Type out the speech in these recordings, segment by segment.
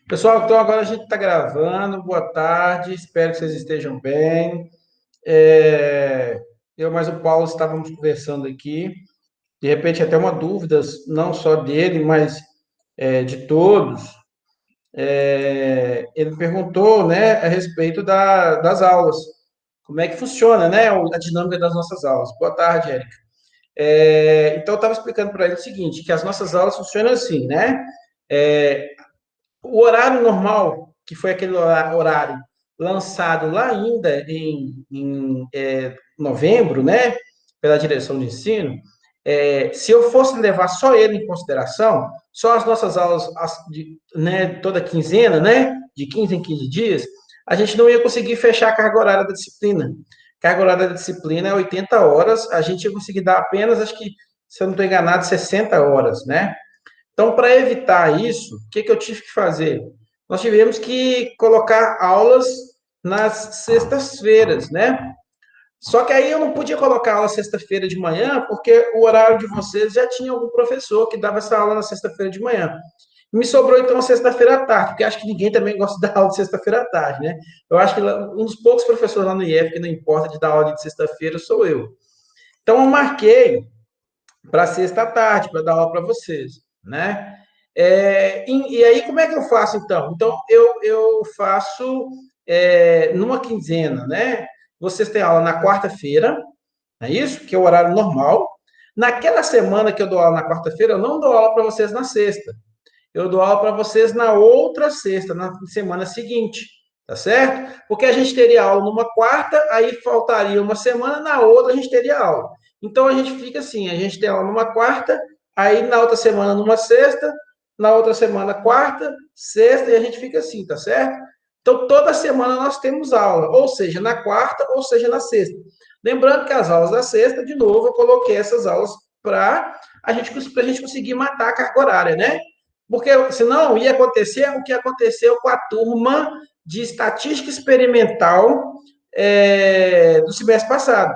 Pessoal, então agora a gente está gravando. Boa tarde, espero que vocês estejam bem. Eu mais o Paulo estávamos conversando aqui. De repente, até uma dúvida, não só dele, mas de todos. Ele perguntou, né, a respeito das aulas. Como é que funciona, né, a dinâmica das nossas aulas. Boa tarde, Érica. Então, eu estava explicando para ele o seguinte, que as nossas aulas funcionam assim, né? É, O horário normal, que foi aquele horário lançado lá ainda em novembro, né, pela direção de ensino, se eu fosse levar só ele em consideração, só as nossas aulas né, toda quinzena, né, de 15 em 15 dias, a gente não ia conseguir fechar a carga horária da disciplina. A carga horária da disciplina é 80 horas, a gente ia conseguir dar apenas, acho que, se eu não estou enganado, 60 horas, né? Então, para evitar isso, o que eu tive que fazer? Nós tivemos que colocar aulas nas sextas-feiras, né? Só que aí eu não podia colocar aula sexta-feira de manhã, porque o horário de vocês já tinha algum professor que dava essa aula na sexta-feira de manhã. Me sobrou então a sexta-feira à tarde, porque acho que ninguém também gosta de dar aula de sexta-feira à tarde, né? Eu acho que um dos poucos professores lá no IF que não importa de dar aula de sexta-feira sou eu. Então eu marquei para sexta à tarde, para dar aula para vocês, né? E aí, como é que eu faço, então? Então, eu faço numa quinzena, né? Vocês têm aula na quarta-feira, não é isso? Que é o horário normal. Naquela semana que eu dou aula na quarta-feira, eu não dou aula para vocês na sexta. Eu dou aula para vocês na outra sexta, na semana seguinte, tá certo? Porque a gente teria aula numa quarta, aí faltaria uma semana, na outra a gente teria aula. Então a gente fica assim, a gente tem aula numa quarta, aí na outra semana numa sexta, na outra semana quarta, sexta, e a gente fica assim, tá certo? Então toda semana nós temos aula, ou seja, na quarta, ou seja, na sexta. Lembrando que as aulas da sexta, de novo, eu coloquei essas aulas para a gente conseguir matar a carga horária, né? Porque senão ia acontecer o que aconteceu com a turma de estatística experimental do semestre passado.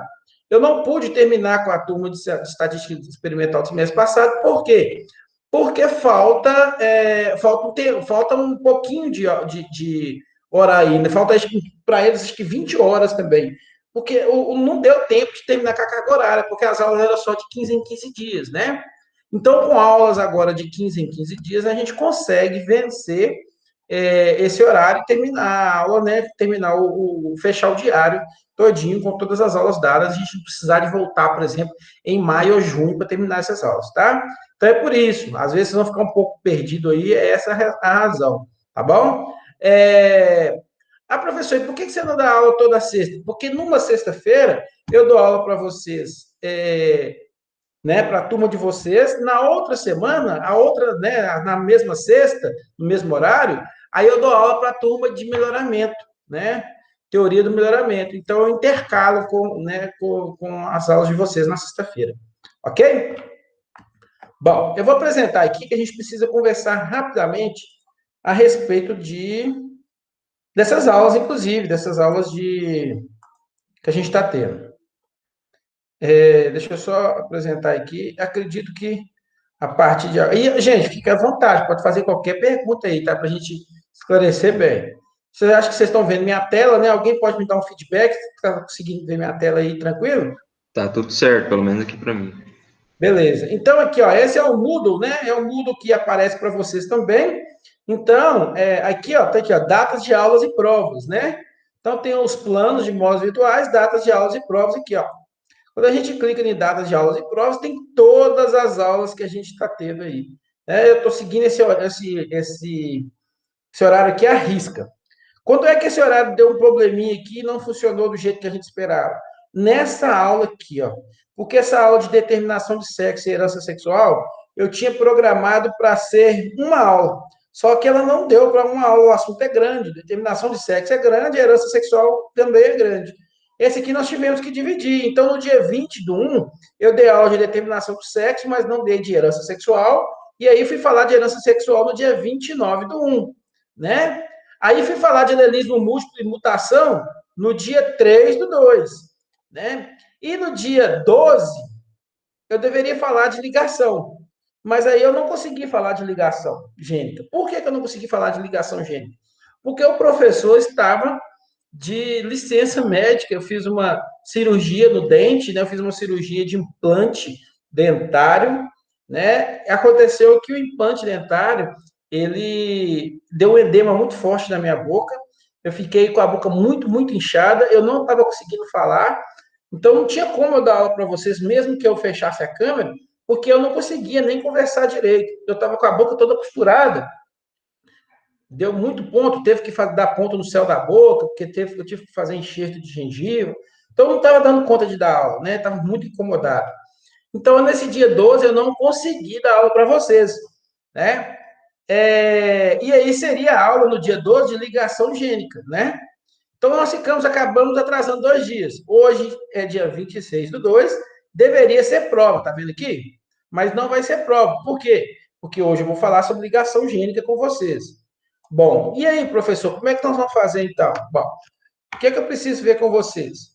Eu não pude terminar com a turma de estatística experimental do semestre passado, por quê? Porque falta um pouquinho de hora ainda, falta para eles acho que 20 horas também. Porque não deu tempo de terminar com a carga horária, porque as aulas eram só de 15 em 15 dias, né? Então, com aulas agora de 15 em 15 dias, a gente consegue vencer esse horário e terminar a aula, né? Terminar fechar o diário todinho com todas as aulas dadas, a gente não precisar de voltar, por exemplo, em maio ou junho para terminar essas aulas, tá? Então é por isso, às vezes vocês vão ficar um pouco perdido aí, é essa a razão, tá bom? Professor, e por que você não dá aula toda sexta? Porque numa sexta-feira eu dou aula para vocês né, para a turma de vocês. Na outra semana, a outra, né, na mesma sexta, no mesmo horário, aí eu dou aula para a turma de melhoramento, né? Teoria do melhoramento. Então, eu intercalo com as aulas de vocês na sexta-feira. Ok? Bom, eu vou apresentar aqui que a gente precisa conversar rapidamente a respeito dessas aulas, inclusive, dessas aulas que a gente está tendo. Deixa eu só apresentar aqui. Acredito que a partir de. E, gente, fica à vontade, pode fazer qualquer pergunta aí, tá? Para a gente esclarecer bem. Você acha que vocês estão vendo minha tela, né? Alguém pode me dar um feedback? Está conseguindo ver minha tela aí tranquilo? Tá tudo certo, pelo menos aqui para mim. Beleza. Então, aqui, ó, esse é o Moodle, né? É o Moodle que aparece para vocês também. Então, aqui, ó, tá aqui, ó, datas de aulas e provas, né? Então, tem os planos de módulos virtuais, datas de aulas e provas aqui, ó. Quando a gente clica em datas de aulas e provas, tem todas as aulas que a gente está tendo aí. Eu estou seguindo esse horário aqui à risca. Quando é que esse horário deu um probleminha aqui e não funcionou do jeito que a gente esperava? Nessa aula aqui, ó. Porque essa aula de determinação de sexo e herança sexual, eu tinha programado para ser uma aula. Só que ela não deu para uma aula, o assunto é grande, determinação de sexo é grande, herança sexual também é grande. Esse aqui nós tivemos que dividir. Então, no dia 20 do 1, eu dei aula de determinação do sexo, mas não dei de herança sexual. E aí fui falar de herança sexual no dia 29 do 1, né? Aí fui falar de alelismo múltiplo e mutação no dia 3 do 2, né? E no dia 12, eu deveria falar de ligação. Mas aí eu não consegui falar de ligação gênica. Por que eu não consegui falar de ligação gênica? Porque o professor estava de licença médica, eu fiz uma cirurgia no dente, né? Eu fiz uma cirurgia de implante dentário, né? Aconteceu que o implante dentário, ele deu um edema muito forte na minha boca, eu fiquei com a boca muito, muito inchada, eu não estava conseguindo falar, então não tinha como eu dar aula para vocês, mesmo que eu fechasse a câmera, porque eu não conseguia nem conversar direito, eu estava com a boca toda costurada, deu muito ponto, teve que dar ponto no céu da boca, porque eu tive que fazer enxerto de gengiva. Então, eu não estava dando conta de dar aula, né? Estava muito incomodado. Então, nesse dia 12 eu não consegui dar aula para vocês, né? E aí seria a aula no dia 12 de ligação gênica, né? Então, nós acabamos atrasando 2 dias. Hoje é dia 26/2, deveria ser prova, tá vendo aqui? Mas não vai ser prova. Por quê? Porque hoje eu vou falar sobre ligação gênica com vocês. Bom, e aí, professor, como é que nós vamos fazer então? Bom, o que é que eu preciso ver com vocês?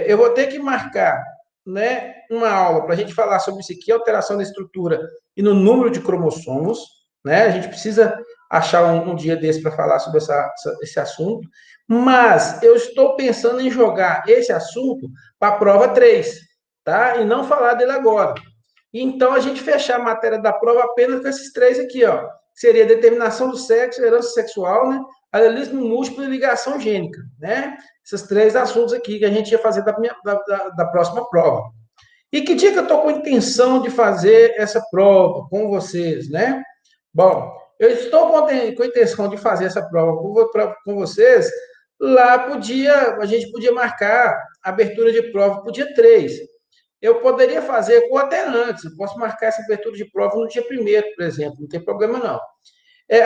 Eu vou ter que marcar, né, uma aula para a gente falar sobre isso aqui, alteração da estrutura e no número de cromossomos, né? A gente precisa achar um dia desse para falar sobre esse assunto, mas eu estou pensando em jogar esse assunto para a prova 3, tá? E não falar dele agora. Então, a gente fechar a matéria da prova apenas com esses três aqui, ó. Seria determinação do sexo, herança sexual, né? Alelismo múltiplo e ligação gênica, né? Esses três assuntos aqui que a gente ia fazer da próxima prova. E que dia que eu estou com intenção de fazer essa prova com vocês, né? Bom, eu estou com a intenção de fazer essa prova com vocês lá para o dia, a gente podia marcar a abertura de prova para o dia 3. Eu poderia fazer ou até antes, eu posso marcar essa abertura de prova no dia 1º, por exemplo, não tem problema não.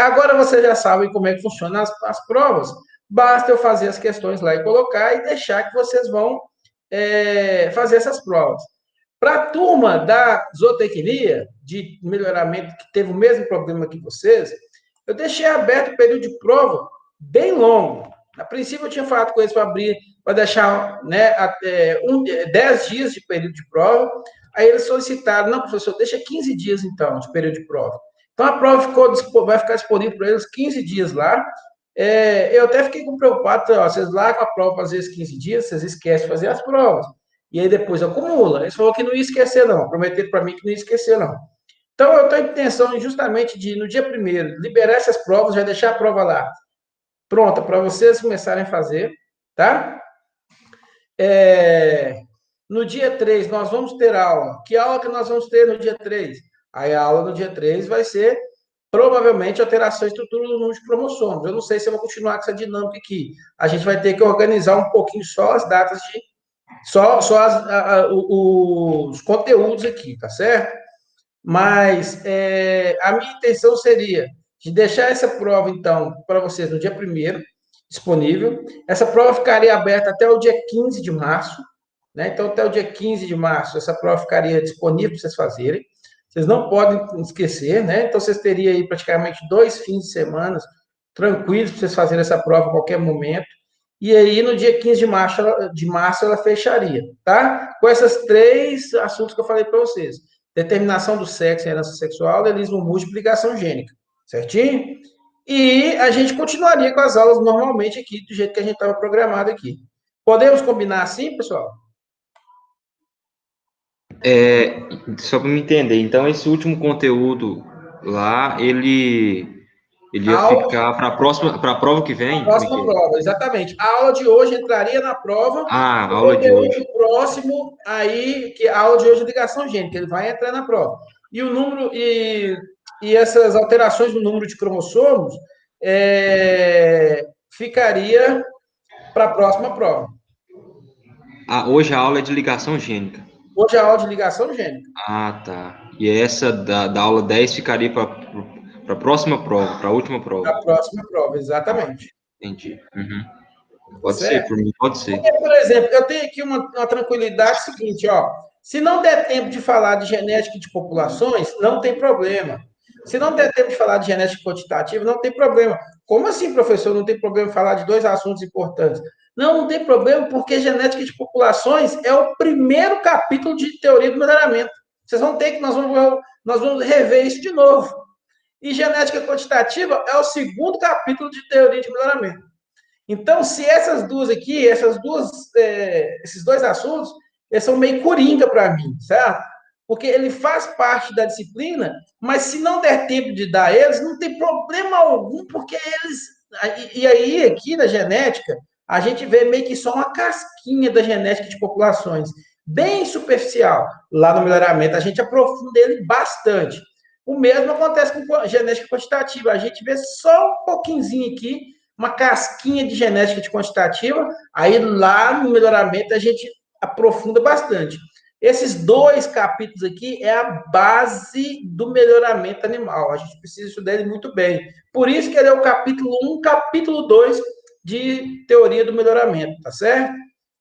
Agora vocês já sabem como é que funcionam as provas, basta eu fazer as questões lá e colocar e deixar que vocês vão fazer essas provas. Para a turma da zootecnia, de melhoramento, que teve o mesmo problema que vocês, eu deixei aberto o período de prova bem longo. A princípio, eu tinha falado com eles para abrir, para deixar, né, 10 dias de período de prova. Aí eles solicitaram, não, professor, deixa 15 dias, então, de período de prova. Então, a prova vai ficar disponível para eles 15 dias lá. Eu até fiquei preocupado, ó, vocês largam a prova para às vezes 15 dias, vocês esquecem de fazer as provas. E aí depois acumula. Eles falaram que não ia esquecer, não. Prometeram para mim que não ia esquecer, não. Então, eu tenho intenção justamente de, no dia 1º, liberar essas provas, já deixar a prova lá pronta para vocês começarem a fazer, tá? No dia 3, nós vamos ter aula. Que aula que nós vamos ter no dia 3? Aí a aula no dia 3 vai ser, provavelmente, alteração e estrutura do número de cromossomos. Eu não sei se eu vou continuar com essa dinâmica aqui. A gente vai ter que organizar um pouquinho só as datas de... Só os conteúdos aqui, tá certo? Mas a minha intenção seria de deixar essa prova, então, para vocês no dia 1º, disponível. Essa prova ficaria aberta até o dia 15 de março, né? Então, até o dia 15 de março, essa prova ficaria disponível para vocês fazerem. Vocês não podem esquecer, né? Então, vocês teriam aí praticamente 2 fins de semana tranquilos para vocês fazerem essa prova a qualquer momento. E aí, no dia 15 de março ela fecharia, tá? Com esses 3 assuntos que eu falei para vocês. Determinação do sexo e herança sexual, alelismo múltiplo e ligação gênica. Certinho? E a gente continuaria com as aulas normalmente aqui, do jeito que a gente estava programado aqui. Podemos combinar assim, pessoal? Só para me entender, então esse último conteúdo lá, ele ia ficar para a prova que vem? Próxima prova, exatamente. A aula de hoje entraria na prova, Ah, a o aula de hoje. conteúdo próximo, aí, que a aula de hoje é ligação gênica, ele vai entrar na prova. E o número, e essas alterações no número de cromossomos ficaria para a próxima prova. Hoje a aula é de ligação gênica. Hoje a aula de ligação gênica. Ah, tá. E essa da aula 10 ficaria para a próxima prova, para a última prova. Para a próxima prova, exatamente. Entendi. Uhum. Pode Certo? ser, por mim pode ser. Porque, por exemplo, eu tenho aqui uma tranquilidade seguinte, ó. Se não der tempo de falar de genética de populações, não tem problema. Se não der tempo de falar de genética quantitativa, não tem problema. Como assim, professor, não tem problema falar de 2 assuntos importantes? Não tem problema, porque genética de populações é o primeiro capítulo de teoria do melhoramento. Vocês vão ter que, nós vamos rever isso de novo. E genética quantitativa é o segundo capítulo de teoria de melhoramento. Então, se essas duas aqui, esses dois assuntos, eles são meio coringa para mim, certo? Porque ele faz parte da disciplina, mas se não der tempo de dar eles, não tem problema algum, porque eles. E aí, aqui na genética, a gente vê meio que só uma casquinha da genética de populações, bem superficial. Lá no melhoramento, a gente aprofunda ele bastante. O mesmo acontece com a genética quantitativa. A gente vê só um pouquinho aqui, uma casquinha de genética de quantitativa, aí lá no melhoramento a gente aprofunda bastante. Esses dois capítulos aqui é a base do melhoramento animal. A gente precisa estudar ele muito bem. Por isso que ele é o capítulo 1, capítulo 2 de teoria do melhoramento, tá certo?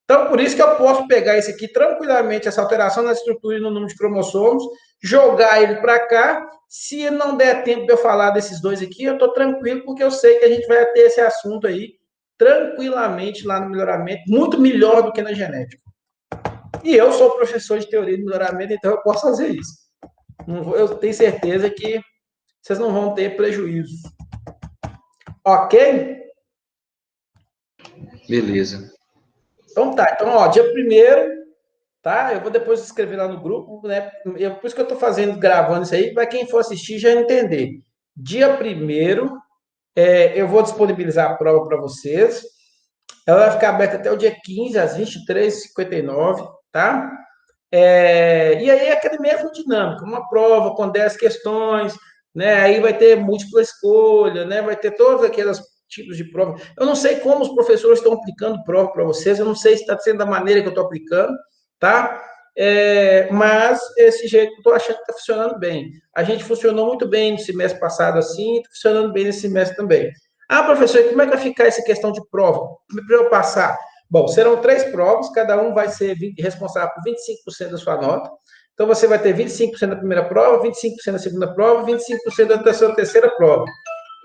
Então, por isso que eu posso pegar esse aqui tranquilamente, essa alteração na estrutura e no número de cromossomos, jogar ele para cá. Se não der tempo de eu falar desses dois aqui, eu estou tranquilo, porque eu sei que a gente vai ter esse assunto aí tranquilamente lá no melhoramento, muito melhor do que na genética. E eu sou professor de teoria de melhoramento, então eu posso fazer isso. Eu tenho certeza que vocês não vão ter prejuízo. Ok? Beleza. Então tá. Então, ó, dia 1º, tá? Eu vou depois escrever lá no grupo, né? Por isso que eu tô gravando isso aí, para quem for assistir já entender. Dia 1º, eu vou disponibilizar a prova para vocês. Ela vai ficar aberta até o dia 15, às 23h59, tá? E aí é aquele mesmo dinâmico, uma prova com 10 questões, né? Aí vai ter múltipla escolha, né? Vai ter todos aqueles tipos de prova. Eu não sei como os professores estão aplicando prova para vocês, eu não sei se está sendo da maneira que eu estou aplicando, tá? Mas esse jeito eu estou achando que está funcionando bem. A gente funcionou muito bem no semestre passado assim, está funcionando bem nesse semestre também. Ah, professor, como é que vai ficar essa questão de prova? Para eu passar? Bom, serão 3 provas, cada um vai ser responsável por 25% da sua nota. Então, você vai ter 25% da primeira prova, 25% da segunda prova, 25% da terceira prova.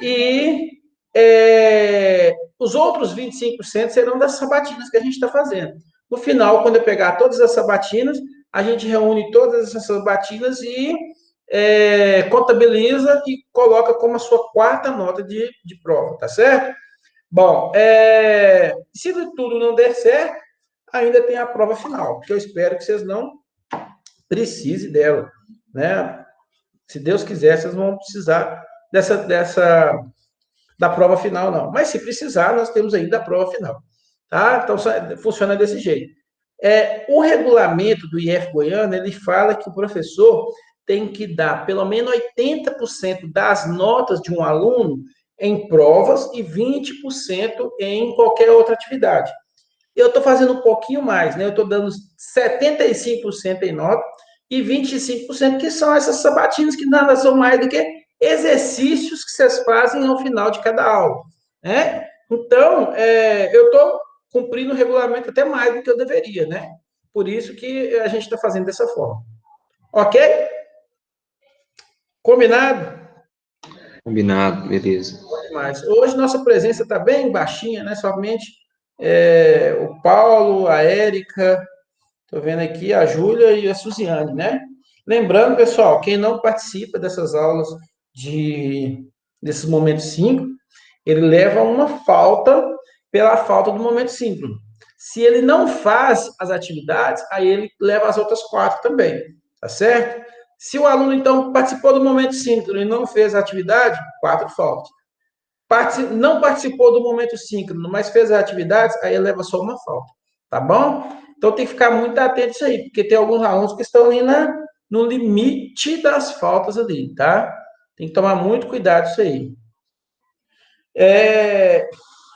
E os outros 25% serão das sabatinas que a gente está fazendo. No final, quando eu pegar todas as sabatinas, a gente reúne todas essas sabatinas e contabiliza e coloca como a sua quarta nota de prova, tá certo? Bom, se tudo não der certo, ainda tem a prova final, que eu espero que vocês não precisem dela, né? Se Deus quiser, vocês não vão precisar da prova final, não. Mas se precisar, nós temos ainda a prova final, tá? Então, funciona desse jeito. O regulamento do IF Goiânia, ele fala que o professor tem que dar pelo menos 80% das notas de um aluno em provas e 20% em qualquer outra atividade. Eu estou fazendo um pouquinho mais, né? Eu estou dando 75% em nota e 25% que são essas sabatinas que nada são mais do que exercícios que vocês fazem ao final de cada aula, né? Então, eu estou cumprindo o regulamento até mais do que eu deveria, né? Por isso que a gente está fazendo dessa forma. Ok? Combinado? Combinado, beleza. Mas hoje nossa presença está bem baixinha, né? Somente o Paulo, a Érica, estou vendo aqui a Júlia e a Suziane, né? Lembrando, pessoal, quem não participa dessas aulas desses momentos 5, ele leva uma falta pela falta do momento síncrono. Se ele não faz as atividades, aí ele leva as outras 4 também, tá certo? Se o aluno, então, participou do momento síncrono e não fez a atividade, 4 faltas. Não participou do momento síncrono, mas fez as atividades, aí leva só uma falta, tá bom? Então tem que ficar muito atento a isso aí, porque tem alguns alunos que estão ali no limite das faltas ali, tá? Tem que tomar muito cuidado isso aí.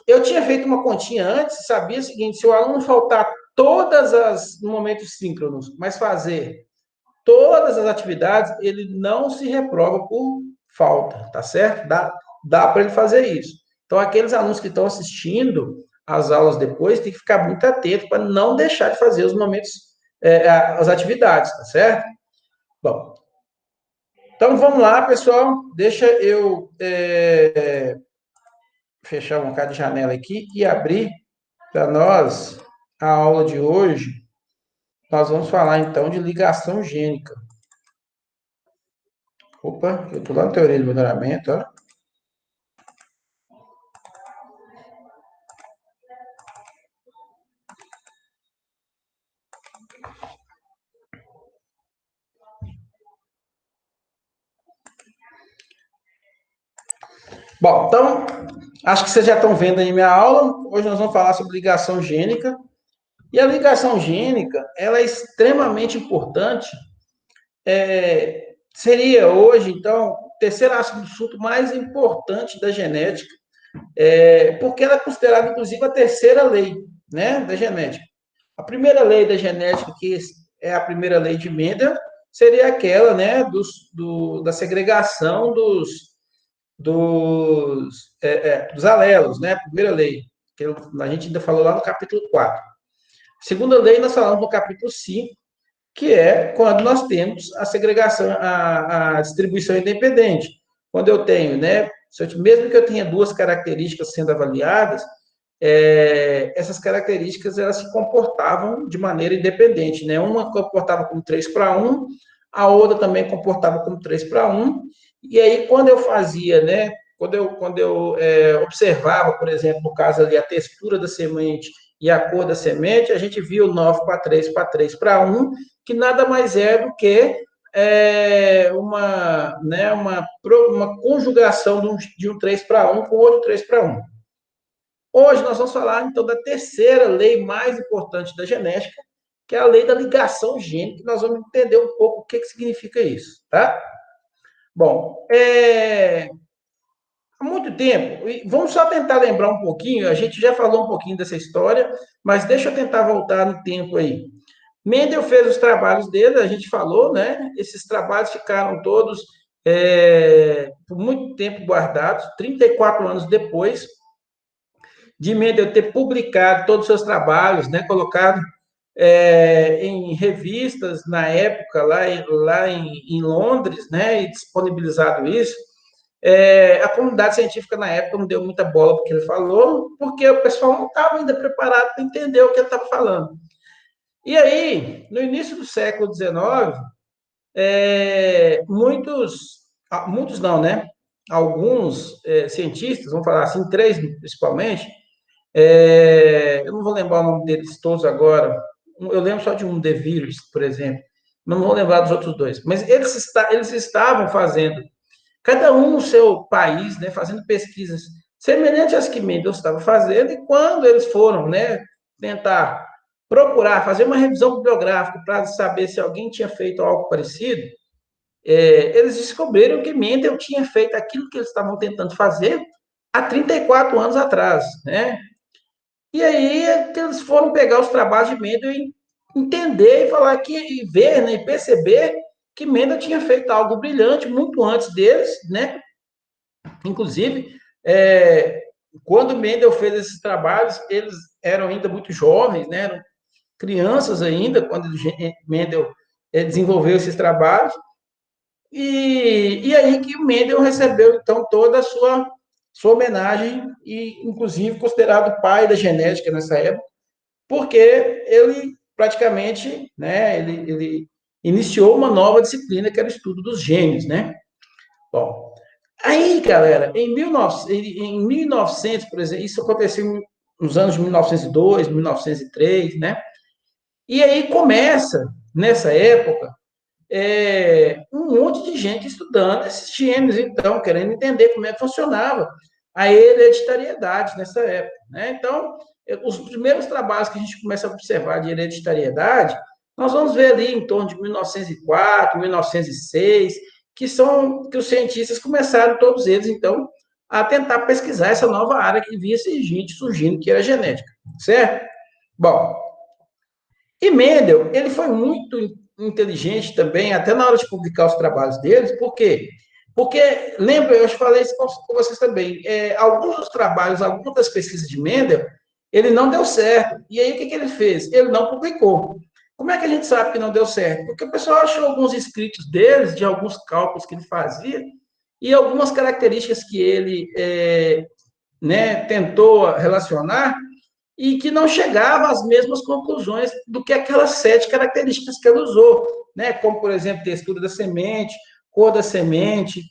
Eu tinha feito uma continha antes, sabia o seguinte, se o aluno faltar todas as momentos síncronos, mas fazer todas as atividades, ele não se reprova por falta, tá certo? Dá para ele fazer isso. Então, aqueles alunos que estão assistindo as aulas depois, tem que ficar muito atento para não deixar de fazer os momentos, as atividades, tá certo? Bom, então vamos lá, pessoal. Deixa eu fechar um bocado de janela aqui e abrir para nós a aula de hoje. Nós vamos falar então de ligação gênica. Opa, eu estou lá na teoria do melhoramento, ó. Bom, então, acho que vocês já estão vendo aí minha aula. Hoje nós vamos falar sobre ligação gênica. E a ligação gênica, ela é extremamente importante. Seria hoje, então, o terceiro assunto mais importante da genética, porque ela é considerada, inclusive, a terceira lei, né, da genética. A primeira lei da genética, que é a primeira lei de Mendel, seria aquela, né, da segregação dos alelos, né, a primeira lei, que a gente ainda falou lá no capítulo 4. A segunda lei nós falamos no capítulo 5, que é quando nós temos a segregação, a distribuição independente. Quando eu tenho, né, mesmo que eu tenha duas características sendo avaliadas, essas características elas se comportavam de maneira independente, né? Uma comportava como 3 para 1, a outra também comportava como 3 para 1, e aí quando eu fazia, né, quando eu observava, por exemplo, no caso ali, a textura da semente e a cor da semente, a gente viu 9 para 3 para 3 para 1, que nada mais é do que uma conjugação de um 3 para 1 com outro 3 para 1. Hoje nós vamos falar, então, da terceira lei mais importante da genética, que é a lei da ligação gênica, que nós vamos entender um pouco o que significa isso, tá? Bom, há muito tempo, vamos só tentar lembrar um pouquinho, a gente já falou um pouquinho dessa história, mas deixa eu tentar voltar no tempo aí. Mendel fez os trabalhos dele, a gente falou, né? Esses trabalhos ficaram todos por muito tempo guardados, 34 anos depois de Mendel ter publicado todos os seus trabalhos, né? Colocado em revistas na época, lá em Londres, né? E disponibilizado isso. A comunidade científica na época não deu muita bola para o que ele falou, porque o pessoal não estava ainda preparado para entender o que ele estava falando. E aí, no início do século XIX, muitos não, né? Alguns cientistas, vamos falar assim, três principalmente, eu não vou lembrar o nome deles todos agora, eu lembro só de um, De Vries, por exemplo, não vou lembrar dos outros dois, mas eles estavam fazendo, cada um no seu país, né, fazendo pesquisas semelhantes às que Mendel estava fazendo, e quando eles foram, né, tentar procurar, fazer uma revisão bibliográfica para saber se alguém tinha feito algo parecido, eles descobriram que Mendel tinha feito aquilo que eles estavam tentando fazer há 34 anos atrás, né? E aí eles foram pegar os trabalhos de Mendel e entender e falar que, e ver, né, e perceber que Mendel tinha feito algo brilhante muito antes deles, né? Inclusive, quando Mendel fez esses trabalhos, eles eram ainda muito jovens, né? Eram crianças ainda, quando Mendel desenvolveu esses trabalhos. E aí que o Mendel recebeu, então, toda a sua homenagem, e inclusive considerado pai da genética nessa época, porque ele praticamente, né, ele iniciou uma nova disciplina, que era o estudo dos genes, né? Bom, aí, galera, em 1900, por exemplo, isso aconteceu nos anos de 1902, 1903, né? E aí começa, nessa época, um monte de gente estudando esses genes, então, querendo entender como é que funcionava a hereditariedade nessa época, né? Então, os primeiros trabalhos que a gente começa a observar de hereditariedade, nós vamos ver ali em torno de 1904, 1906, que os cientistas começaram, todos eles, então, a tentar pesquisar essa nova área que vinha surgindo, que era a genética, certo? Bom, e Mendel, ele foi muito inteligente também, até na hora de publicar os trabalhos deles, por quê? Porque, lembra, eu falei isso com vocês também, alguns dos trabalhos, algumas das pesquisas de Mendel, ele não deu certo. E aí, o que ele fez? Ele não publicou. Como é que a gente sabe que não deu certo? Porque o pessoal achou alguns escritos deles, de alguns cálculos que ele fazia, e algumas características que ele né, tentou relacionar, e que não chegava às mesmas conclusões do que aquelas 7 características que ele usou, né? Como, por exemplo, textura da semente, cor da semente,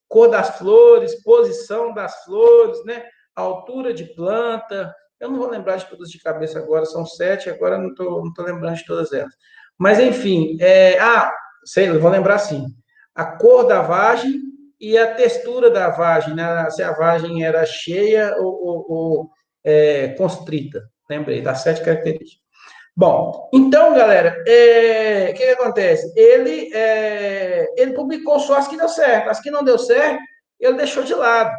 cor das flores, posição das flores, né? Altura de planta. Eu não vou lembrar de todas de cabeça agora, são 7, agora não tô lembrando de todas elas. Mas, enfim, sei, eu vou lembrar sim. A cor da vagem e a textura da vagem, né? Se a vagem era cheia ou constrita. Lembrei, das 7 características. Bom, então, galera, o que acontece? Ele publicou só as que deu certo. As que não deu certo, ele deixou de lado.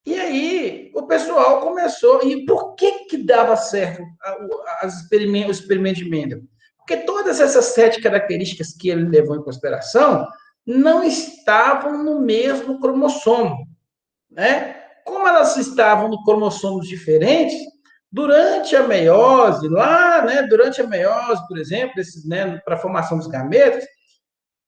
E aí, o pessoal começou. E por que dava certo o experimento de Mendel? Porque todas essas 7 características que ele levou em consideração não estavam no mesmo cromossomo, né? Como elas estavam no cromossomos diferentes, durante a meiose, lá, né, durante a meiose, por exemplo, né, para a formação dos gametas,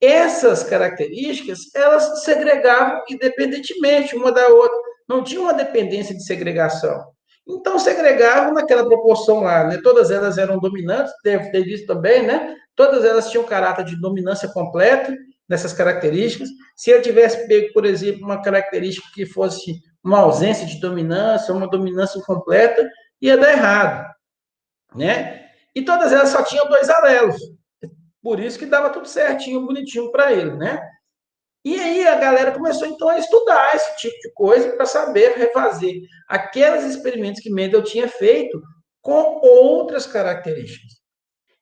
essas características, elas se segregavam independentemente uma da outra, não tinha uma dependência de segregação. Então, segregavam naquela proporção lá, né? Todas elas eram dominantes, deve ter visto também, né? Todas elas tinham caráter de dominância completa nessas características. Se eu tivesse pego, por exemplo, uma característica que fosse uma ausência de dominância, uma dominância incompleta, ia dar errado, né? E todas elas só tinham 2 alelos. Por isso que dava tudo certinho, bonitinho para ele, né? E aí a galera começou então a estudar esse tipo de coisa para saber refazer aqueles experimentos que Mendel tinha feito com outras características.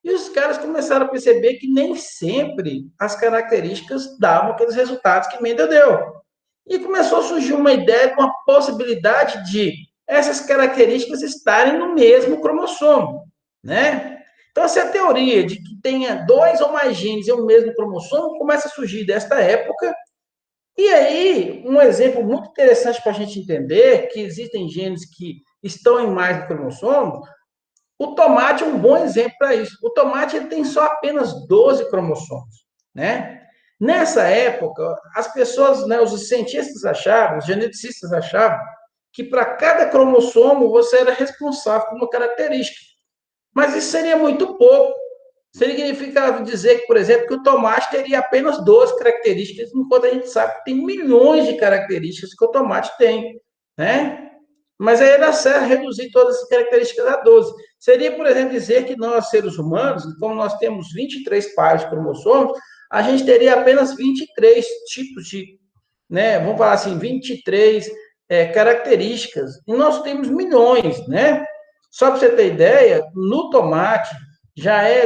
E os caras começaram a perceber que nem sempre as características davam aqueles resultados que Mendel deu. E começou a surgir uma ideia, uma possibilidade de essas características estarem no mesmo cromossomo, né? Então, essa teoria de que tenha 2 ou mais genes em um mesmo cromossomo começa a surgir desta época. E aí, um exemplo muito interessante para a gente entender que existem genes que estão em mais do cromossomo, o tomate é um bom exemplo para isso. O tomate ele tem só apenas 12 cromossomos, né? Nessa época, as pessoas, né, os cientistas achavam, os geneticistas achavam, que para cada cromossomo você era responsável por uma característica. Mas isso seria muito pouco. Significava dizer que, por exemplo, que o tomate teria apenas 12 características, enquanto a gente sabe que tem milhões de características que o tomate tem, né? Mas aí dá certo reduzir todas as características a 12. Seria, por exemplo, dizer que nós, seres humanos, como nós temos 23 pares de cromossomos, a gente teria apenas 23 tipos de, né? Vamos falar assim, 23 características. E nós temos milhões, né? Só para você ter ideia, no tomate,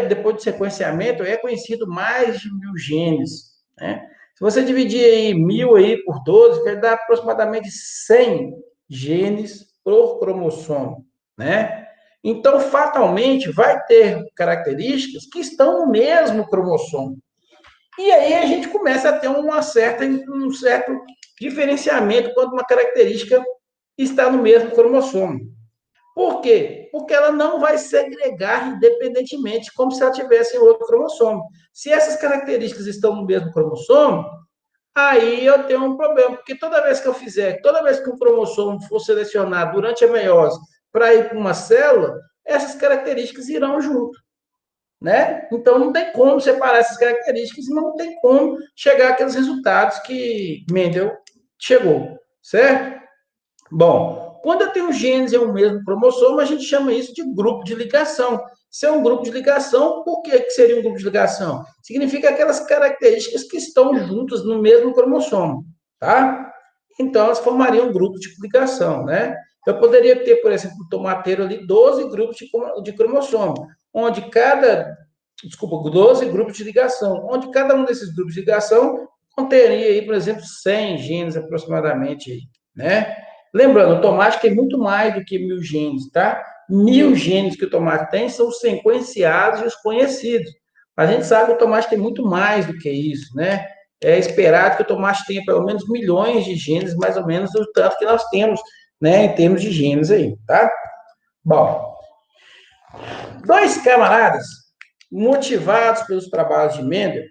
depois do sequenciamento, é conhecido mais de 1.000 genes, né? Se você dividir aí 1.000 aí por 12, vai dar aproximadamente 100 genes por cromossomo, né? Então, fatalmente, vai ter características que estão no mesmo cromossomo. E aí a gente começa a ter um certo diferenciamento quando uma característica está no mesmo cromossomo. Por quê? Porque ela não vai segregar independentemente, como se ela tivesse em outro cromossomo. Se essas características estão no mesmo cromossomo, aí eu tenho um problema, porque toda vez que um cromossomo for selecionado durante a meiose para ir para uma célula, essas características irão junto, né? Então não tem como separar essas características e não tem como chegar àqueles resultados que Mendel chegou, certo? Bom, quando eu tenho genes em um mesmo cromossomo, a gente chama isso de grupo de ligação. Se é um grupo de ligação, por que seria um grupo de ligação? Significa aquelas características que estão juntas no mesmo cromossomo, tá? Então, elas formariam um grupo de ligação, né? Eu poderia ter, por exemplo, no tomateiro ali 12 grupos de cromossomo, onde 12 grupos de ligação, onde cada um desses grupos de ligação conteria aí, por exemplo, 100 genes aproximadamente, né? Lembrando, o tomate tem muito mais do que 1.000 genes, tá? 1.000 genes que o tomate tem são os sequenciados e os conhecidos. A gente sabe que o tomate tem muito mais do que isso, né? É esperado que o tomate tenha pelo menos milhões de genes, mais ou menos o tanto que nós temos, né, em termos de genes aí, tá? Bom, 2 camaradas motivados pelos trabalhos de Mendel,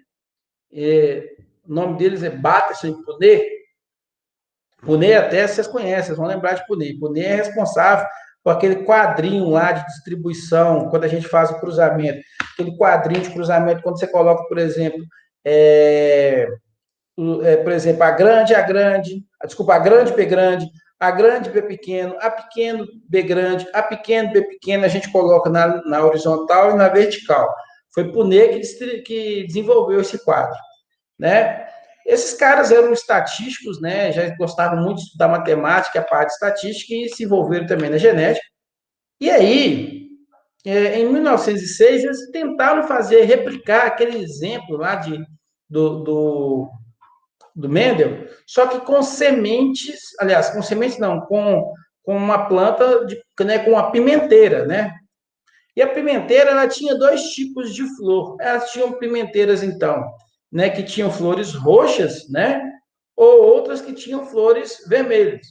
o nome deles é Bateson e Punet. Punet até vocês conhecem, vocês vão lembrar de Punet. Punet é responsável por aquele quadrinho lá de distribuição, quando a gente faz o cruzamento. Aquele quadrinho de cruzamento, quando você coloca, por exemplo, por exemplo, a grande, desculpa, a grande P grande, a grande B pequeno, a pequeno B grande, a pequeno B pequeno, a gente coloca na horizontal e na vertical. Foi Punnett que desenvolveu esse quadro, né? Esses caras eram estatísticos, né? Já gostavam muito de estudar matemática, a parte estatística, e se envolveram também na genética. E aí, em 1906, eles tentaram replicar aquele exemplo lá do Mendel, só que com sementes, aliás, com sementes não, com uma planta, né, com uma pimenteira, né? E a pimenteira, ela tinha dois tipos de flor. Elas tinham pimenteiras, então, né, que tinham flores roxas, né? Ou outras que tinham flores vermelhas.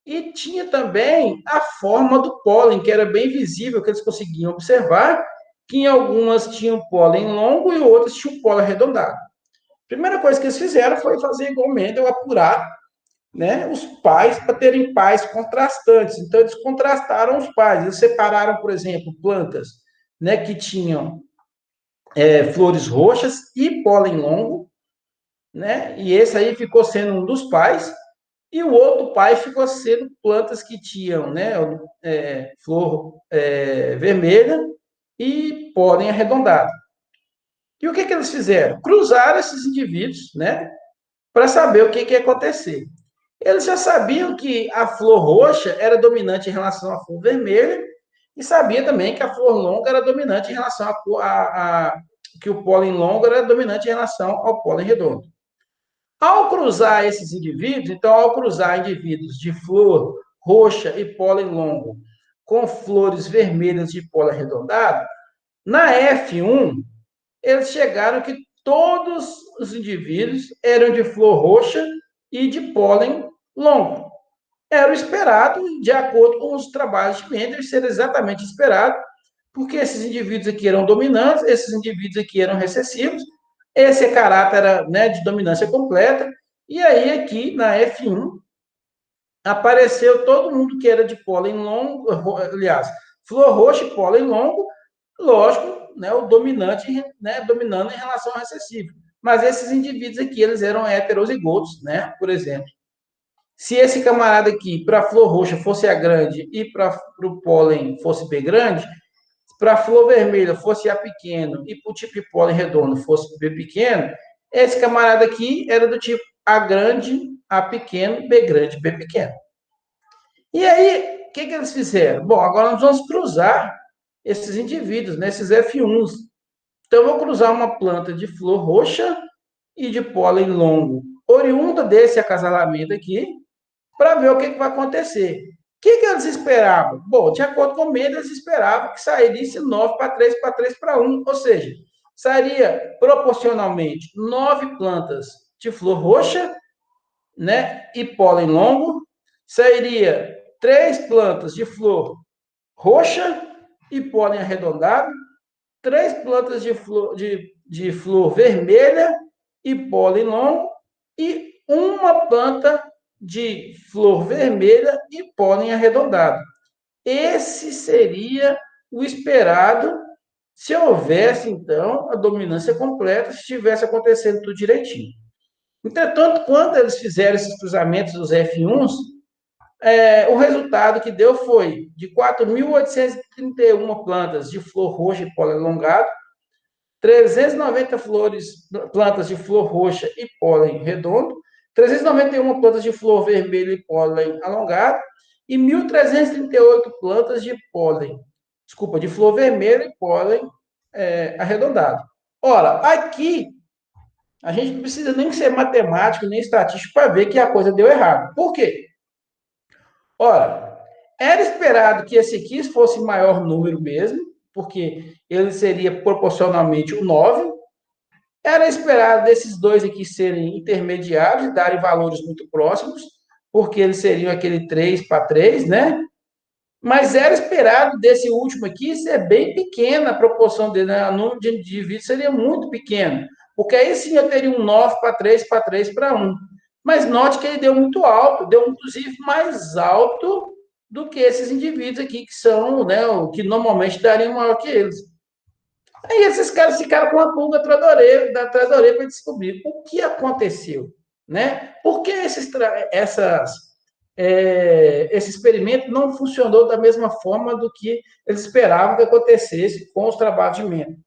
E tinha também a forma do pólen, que era bem visível, que eles conseguiam observar, que em algumas tinham pólen longo e outras tinham pólen arredondado. A primeira coisa que eles fizeram foi fazer igual o Mendel, apurar, né, os pais para terem pais contrastantes. Então, eles contrastaram os pais. Eles separaram, por exemplo, plantas, né, que tinham flores roxas e pólen longo, né, e esse aí ficou sendo um dos pais, e o outro pai ficou sendo plantas que tinham, né, flor vermelha e pólen arredondado. E o que eles fizeram? Cruzaram esses indivíduos, né, para saber o que ia acontecer. Eles já sabiam que a flor roxa era dominante em relação à flor vermelha e sabia também que a flor longa era dominante em relação que o pólen longo era dominante em relação ao pólen redondo. Ao cruzar esses indivíduos, então, ao cruzar indivíduos de flor roxa e pólen longo com flores vermelhas de pólen arredondado, na F1, eles chegaram que todos os indivíduos eram de flor roxa e de pólen longo. Era o esperado, de acordo com os trabalhos de Mendel, ser exatamente esperado, porque esses indivíduos aqui eram dominantes, esses indivíduos aqui eram recessivos, esse caráter era, né, de dominância completa, e aí aqui na F1 apareceu todo mundo que era de pólen longo, aliás, flor roxa e pólen longo, lógico, né, o dominante, né, dominando em relação ao recessivo. Mas esses indivíduos aqui, eles eram heterozigotos, né, por exemplo. Se esse camarada aqui, para a flor roxa, fosse A grande e para o pólen fosse B grande, para a flor vermelha fosse A pequeno e para o tipo de pólen redondo fosse B pequeno, esse camarada aqui era do tipo A grande, A pequeno, B grande, B pequeno. E aí, o que eles fizeram? Bom, agora nós vamos cruzar esses indivíduos, né, esses F1s. Então, eu vou cruzar uma planta de flor roxa e de pólen longo, oriunda desse acasalamento aqui, para ver o que vai acontecer. O que eles esperavam? Bom, de acordo com o Mendel, eles esperavam que sairia 9 para 3 para 3 para 1, ou seja, sairia proporcionalmente 9 plantas de flor roxa, né, e pólen longo, sairia 3 plantas de flor roxa e pólen arredondado, 3 plantas de flor vermelha e pólen longo, e uma planta de flor vermelha e pólen arredondado. Esse seria o esperado se houvesse, então, a dominância completa, se estivesse acontecendo tudo direitinho. Entretanto, quando eles fizeram esses cruzamentos dos F1s, o resultado que deu foi de 4.831 plantas de flor roxa e pólen alongado, 390 plantas de flor roxa e pólen redondo, 391 plantas de flor vermelha e pólen alongado e 1.338 plantas de de flor vermelha e pólen arredondado. Ora, aqui a gente não precisa nem ser matemático nem estatístico para ver que a coisa deu errado. Por quê? Ora, era esperado que esse aqui fosse maior número mesmo, porque ele seria proporcionalmente o 9. Era esperado desses dois aqui serem intermediários e darem valores muito próximos, porque eles seriam aquele 3 para 3, né? Mas era esperado desse último aqui ser bem pequena a proporção dele, né? O número de indivíduos seria muito pequeno, porque aí sim eu teria um 9 para 3 para 3 para 1. Mas note que ele deu muito alto, deu inclusive mais alto do que esses indivíduos aqui, que são, né, o que normalmente dariam maior que eles. Aí esses caras ficaram com a pulga atrás da orelha para descobrir o que aconteceu, né? Por que esse experimento não funcionou da mesma forma do que eles esperavam que acontecesse com os trabalhos de Mendel?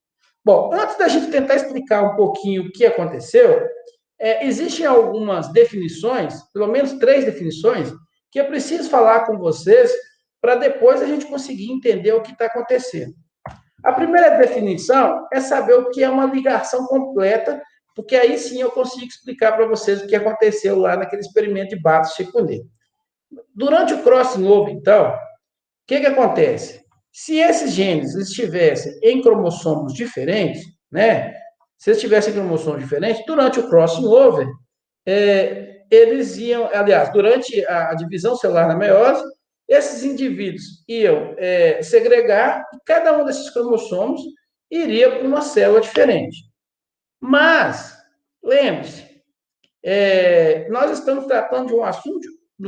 Bom, antes da gente tentar explicar um pouquinho o que aconteceu, existem algumas definições, pelo menos 3 definições, que eu preciso falar com vocês para depois a gente conseguir entender o que está acontecendo. A primeira definição é saber o que é uma ligação completa, porque aí sim eu consigo explicar para vocês o que aconteceu lá naquele experimento de Bates-Chikunê. Durante o crossing over, então, o que acontece? Se esses genes estivessem em cromossomos diferentes, né? Se eles tivessem cromossomos diferentes, durante o crossing over, eles iam, aliás, durante a divisão celular na meiose, esses indivíduos iam segregar e cada um desses cromossomos iria para uma célula diferente. Mas, lembre-se, nós estamos tratando de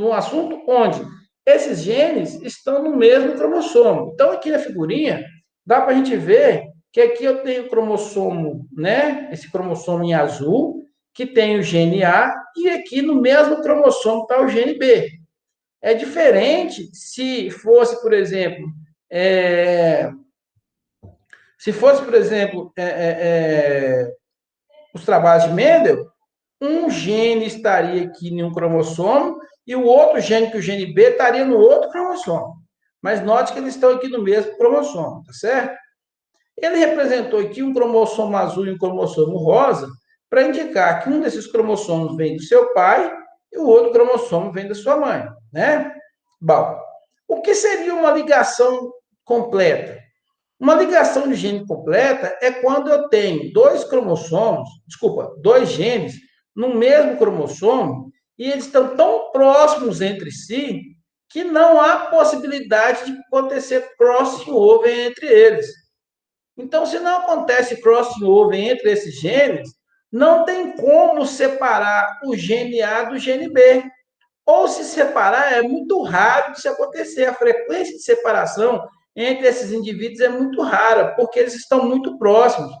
um assunto onde esses genes estão no mesmo cromossomo. Então, aqui na figurinha, dá para a gente ver que aqui eu tenho o cromossomo, né? Esse cromossomo em azul, que tem o gene A, e aqui no mesmo cromossomo está o gene B. É diferente se fosse, por exemplo, os trabalhos de Mendel, um gene estaria aqui em um cromossomo e o outro gene, que o gene B, estaria no outro cromossomo. Mas note que eles estão aqui no mesmo cromossomo, tá certo? Ele representou aqui um cromossomo azul e um cromossomo rosa para indicar que um desses cromossomos vem do seu pai e o outro cromossomo vem da sua mãe, né? Bom, o que seria uma ligação completa? Uma ligação de gene completa é quando eu tenho dois genes no mesmo cromossomo e eles estão tão próximos entre si que não há possibilidade de acontecer crossing over entre eles. Então, se não acontece crossing over entre esses genes, não tem como separar o gene A do gene B. Ou se separar, é muito raro de se acontecer. A frequência de separação entre esses indivíduos é muito rara, porque eles estão muito próximos.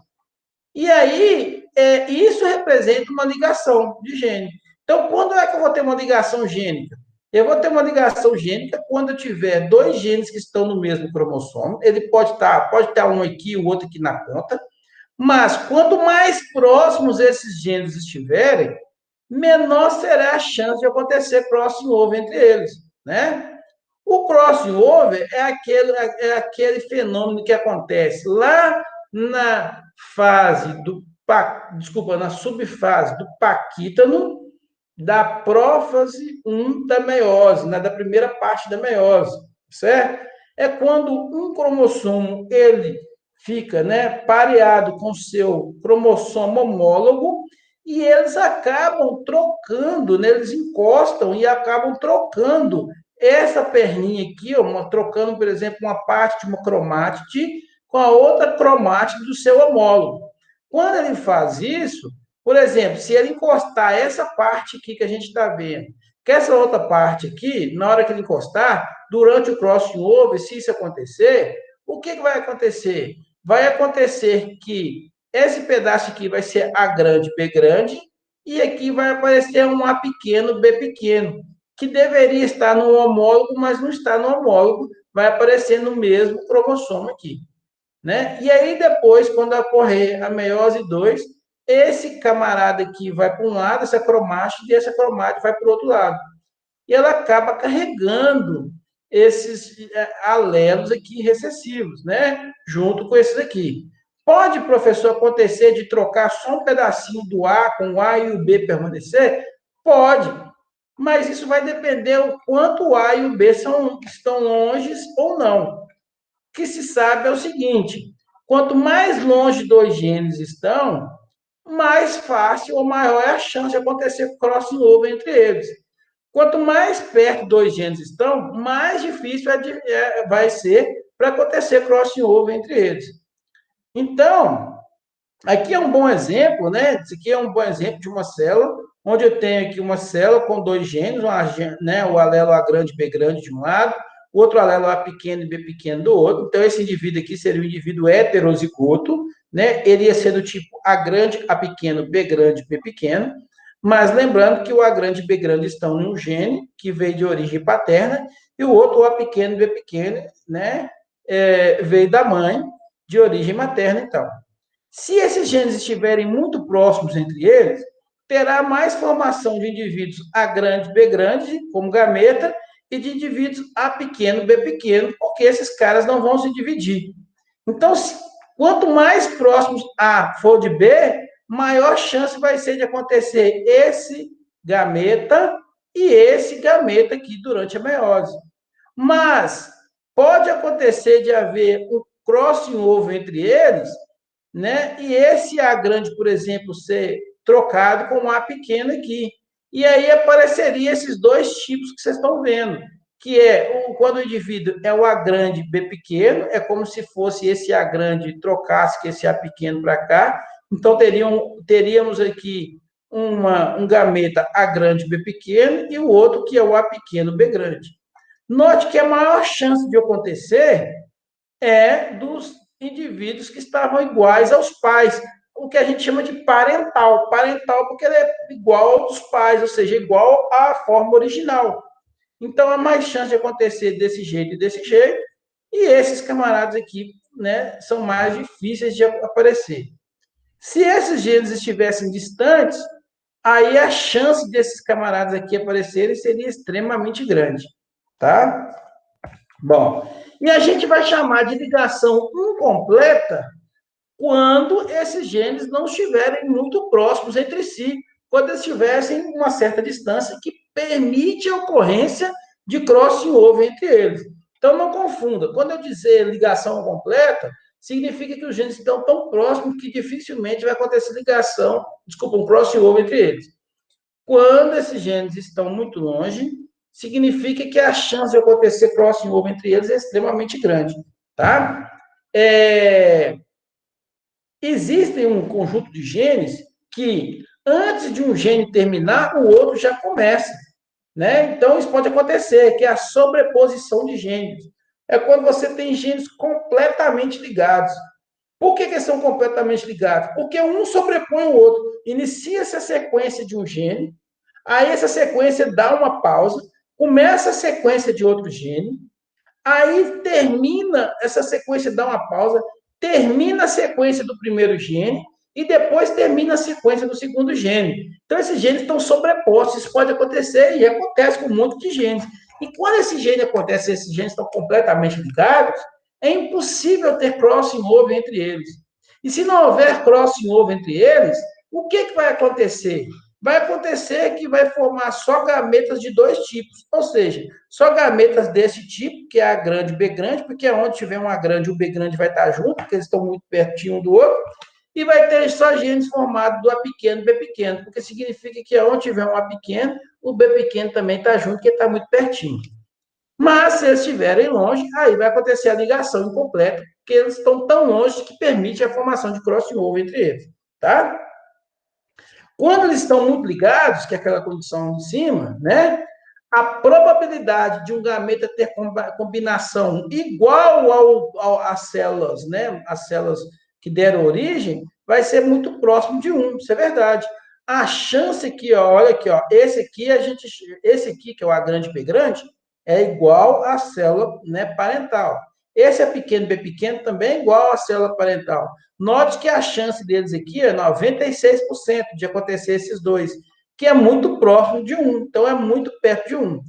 E aí, isso representa uma ligação de gene. Então, quando é que eu vou ter uma ligação gênica? Eu vou ter uma ligação gênica quando eu tiver 2 genes que estão no mesmo cromossomo. Ele pode ter um aqui, o outro aqui na ponta. Mas, quanto mais próximos esses genes estiverem, menor será a chance de acontecer crossing over entre eles, né? O crossing over é aquele fenômeno que acontece lá na na subfase do paquítano da prófase 1 da meiose, né, da primeira parte da meiose, certo? É quando um cromossomo ele fica, né, pareado com seu cromossomo homólogo e eles acabam trocando, né, eles encostam e acabam trocando essa perninha aqui, trocando, por exemplo, uma parte de uma cromátide com a outra cromátide do seu homólogo. Quando ele faz isso, por exemplo, se ele encostar essa parte aqui que a gente está vendo, que essa outra parte aqui, na hora que ele encostar, durante o crossing over, se isso acontecer, o que vai acontecer? Vai acontecer que esse pedaço aqui vai ser A grande, B grande, e aqui vai aparecer um A pequeno, B pequeno, que deveria estar no homólogo, mas não está no homólogo, vai aparecer no mesmo cromossomo aqui, né? E aí depois, quando ocorrer a meiose 2, esse camarada aqui vai para um lado, essa cromátide, e essa cromátide vai para o outro lado. E ela acaba carregando esses alelos aqui recessivos, né? Junto com esses aqui. Pode, professor, acontecer de trocar só um pedacinho do A com o A e o B permanecer? Pode, mas isso vai depender o quanto o A e o B estão longe ou não. O que se sabe é o seguinte: quanto mais longe 2 genes estão, mais fácil ou maior é a chance de acontecer crossing over entre eles. Quanto mais perto 2 genes estão, mais difícil vai ser para acontecer crossing over entre eles. Então, aqui é um bom exemplo, né? Isso aqui é um bom exemplo de uma célula, onde eu tenho aqui uma célula com 2 genes, né? O alelo A grande e B grande de um lado, o outro alelo A pequeno e B pequeno do outro. Então, esse indivíduo aqui seria um indivíduo heterozigoto, né? Ele ia ser do tipo A grande, A pequeno, B grande, B pequeno. Mas lembrando que o A grande e B grande estão em um gene que veio de origem paterna e o outro, o A pequeno e B pequeno, né? Veio da mãe de origem materna, então. Se esses genes estiverem muito próximos entre eles, terá mais formação de indivíduos A grande, B grande, como gameta, e de indivíduos A pequeno, B pequeno, porque esses caras não vão se dividir. Então, quanto mais próximos A for de B, maior chance vai ser de acontecer esse gameta e esse gameta aqui durante a meiose. Mas pode acontecer de haver um crossing over entre eles, né? E esse A grande, por exemplo, ser trocado com um A pequeno aqui. E aí apareceria esses dois tipos que vocês estão vendo, que é quando o indivíduo é o A grande B pequeno, é como se fosse esse A grande trocasse com esse A pequeno para cá. Então teríamos aqui um gameta A grande B pequeno e o outro que é o A pequeno B grande. Note que a maior chance de acontecer é dos indivíduos que estavam iguais aos pais, o que a gente chama de parental. Parental porque ele é igual aos pais, ou seja, igual à forma original. Então, há mais chance de acontecer desse jeito e desse jeito, e esses camaradas aqui, né, são mais difíceis de aparecer. Se esses genes estivessem distantes, aí a chance desses camaradas aqui aparecerem seria extremamente grande, tá? Bom, e a gente vai chamar de ligação incompleta quando esses genes não estiverem muito próximos entre si, quando eles estivessem em uma certa distância que permite a ocorrência de crossing over entre eles. Então, não confunda. Quando eu dizer ligação incompleta, significa que os genes estão tão próximos que dificilmente vai acontecer ligação, desculpa, um crossing over entre eles. Quando esses genes estão muito longe, significa que a chance de acontecer crossing over entre eles é extremamente grande, tá? Existem um conjunto de genes que, antes de um gene terminar, o outro já começa, né? Então, isso pode acontecer, que é a sobreposição de genes. É quando você tem genes completamente ligados. Por que eles são completamente ligados? Porque um sobrepõe o outro. Inicia-se a sequência de um gene, aí essa sequência dá uma pausa, começa a sequência de outro gene, aí termina, essa sequência dá uma pausa, termina a sequência do primeiro gene e depois termina a sequência do segundo gene. Então, esses genes estão sobrepostos, isso pode acontecer e acontece com um monte de genes. E quando esse gene acontece, esses genes estão completamente ligados, é impossível ter crossing over entre eles. E se não houver crossing over entre eles, o que vai acontecer? Vai acontecer que vai formar só gametas de dois tipos, ou seja, só gametas desse tipo, que é A grande e B grande, porque onde tiver um A grande e um B grande vai estar junto, porque eles estão muito pertinho um do outro, e vai ter só genes formados do A pequeno e B pequeno, porque significa que onde tiver um A pequeno, o B pequeno também está junto, porque está muito pertinho. Mas, se eles estiverem longe, aí vai acontecer a ligação incompleta, porque eles estão tão longe que permite a formação de crossover entre eles, tá? Quando eles estão muito ligados, que é aquela condição de cima, né? A probabilidade de um gameta ter combinação igual às células, né? As células que deram origem, vai ser muito próximo de 1, isso é verdade. A chance aqui, ó, olha aqui, ó, esse aqui, que é o A grande B grande, é igual à célula, né, parental. Esse A pequeno B pequeno também é igual à célula parental. Note que a chance deles aqui é 96% de acontecer esses dois, que é muito próximo de 1, então é muito perto de 1.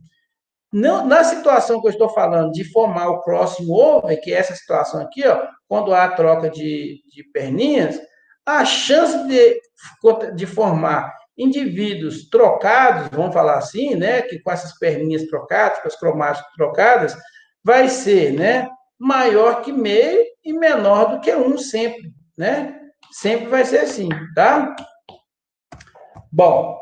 Na situação que eu estou falando de formar o crossing over, que é essa situação aqui, ó, quando há troca de perninhas, a chance de formar indivíduos trocados, vamos falar assim, né, que com essas perninhas trocadas, com as cromáticas trocadas, vai ser, né, maior que meio e menor do que 1 sempre, né? Sempre vai ser assim, tá? Bom,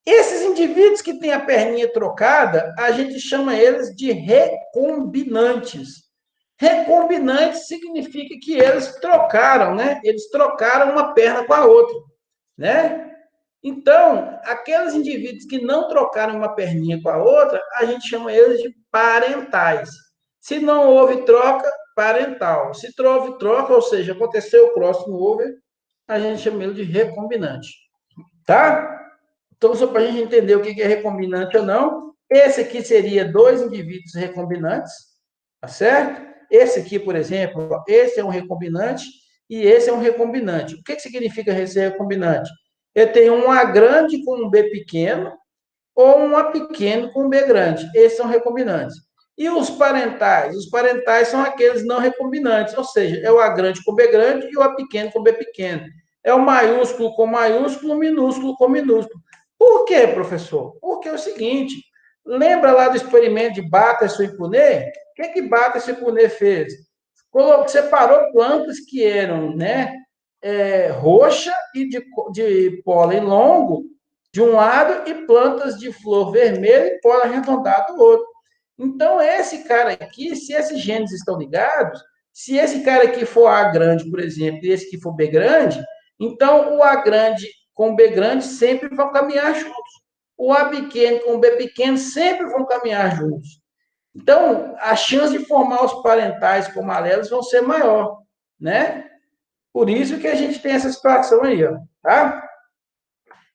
esses indivíduos que têm a perninha trocada, a gente chama eles de recombinantes. Recombinantes significa que eles trocaram, né? Eles trocaram uma perna com a outra, né? Então, aqueles indivíduos que não trocaram uma perninha com a outra, a gente chama eles de parentais. Se não houve troca, parental. Se houve troca, ou seja, aconteceu o crossover, a gente chama ele de recombinante. Tá? Então, só para a gente entender o que é recombinante ou não, esse aqui seria dois indivíduos recombinantes, tá certo? Esse aqui, por exemplo, esse é um recombinante e esse é um recombinante. O que significa ser recombinante? Eu tenho um A grande com um B pequeno ou um A pequeno com um B grande. Esses são recombinantes. E os parentais? Os parentais são aqueles não recombinantes, ou seja, é o A grande com B grande e o A pequeno com B pequeno. É o maiúsculo com maiúsculo, o minúsculo com minúsculo. Por quê, professor? Porque é o seguinte, lembra lá do experimento de Bateson e Punet? O que Bateson e Punet fez? Separou plantas que eram, né, roxa e de pólen longo de um lado e plantas de flor vermelha e pólen arredondado do outro. Então, esse cara aqui, se esses genes estão ligados, se esse cara aqui for A grande, por exemplo, e esse aqui for B grande, então o A grande com o B grande sempre vão caminhar juntos. O A pequeno com o B pequeno sempre vão caminhar juntos. Então, a chance de formar os parentais como alelos vão ser maior, né? Por isso que a gente tem essa situação aí, ó, tá?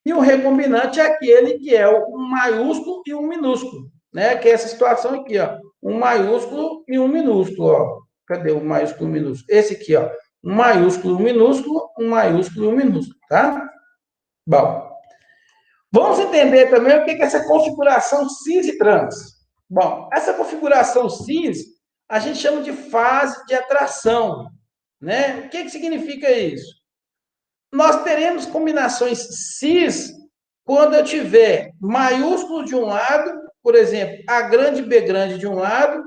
E o recombinante é aquele que é um maiúsculo e um minúsculo, né? Que é essa situação aqui, ó. Um maiúsculo e um minúsculo, ó. Cadê o maiúsculo e o minúsculo? Esse aqui, ó. Um maiúsculo e um minúsculo, um maiúsculo e um minúsculo, tá? Bom, vamos entender também o que é essa configuração cis e trans. Bom, essa configuração cis a gente chama de fase de atração, né? O que significa isso? Nós teremos combinações cis quando eu tiver maiúsculo de um lado, por exemplo, A grande e B grande de um lado,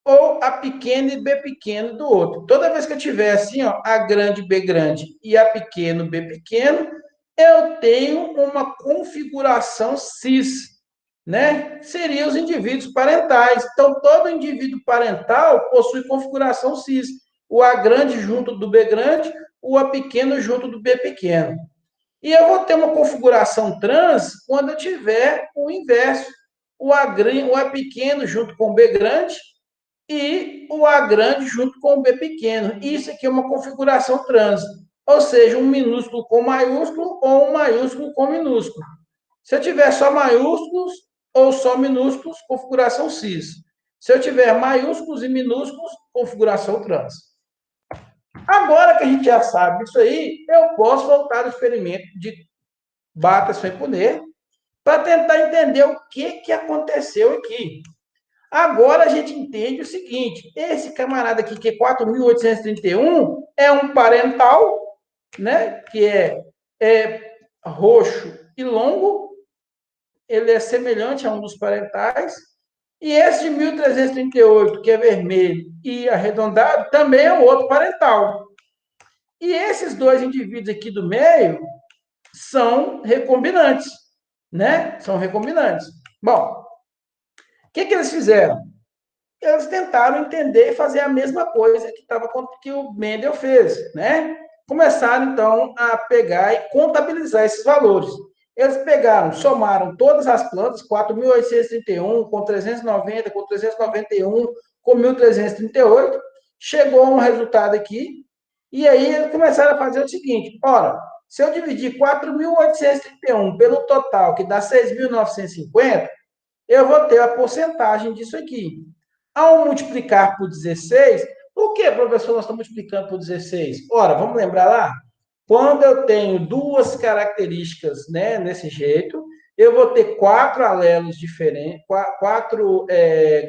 ou A pequeno e B pequeno do outro. Toda vez que eu tiver assim, ó, A grande, B grande e A pequeno, B pequeno, eu tenho uma configuração cis, né? Seriam os indivíduos parentais. Então, todo indivíduo parental possui configuração cis. O A grande junto do B grande, o A pequeno junto do B pequeno. E eu vou ter uma configuração trans quando eu tiver o inverso. O A pequeno junto com o B grande e o A grande junto com o B pequeno. Isso aqui é uma configuração trans. Ou seja, um minúsculo com maiúsculo ou um maiúsculo com minúsculo. Se eu tiver só maiúsculos ou só minúsculos, configuração cis. Se eu tiver maiúsculos e minúsculos, configuração trans. Agora que a gente já sabe isso aí, eu posso voltar ao experimento de Bateson e Punet para tentar entender o que aconteceu aqui. Agora a gente entende o seguinte, esse camarada aqui, que é 4.831, é um parental, né, que é roxo e longo, ele é semelhante a um dos parentais, e esse de 1.338, que é vermelho e arredondado, também é um outro parental. E esses dois indivíduos aqui do meio são recombinantes, né? São recombinantes. Bom, o que eles fizeram? Eles tentaram entender e fazer a mesma coisa que o Mendel fez, né? Começaram, então, a pegar e contabilizar esses valores. Eles pegaram, somaram todas as plantas, 4.831 com 390, com 391, com 1.338, chegou a um resultado aqui, e aí eles começaram a fazer o seguinte, ora, se eu dividir 4.831 pelo total, que dá 6.950, eu vou ter a porcentagem disso aqui. Ao multiplicar por 16, por que, professor, nós estamos multiplicando por 16? Ora, vamos lembrar lá? Quando eu tenho duas características, né, nesse jeito, eu vou ter quatro alelos diferentes, quatro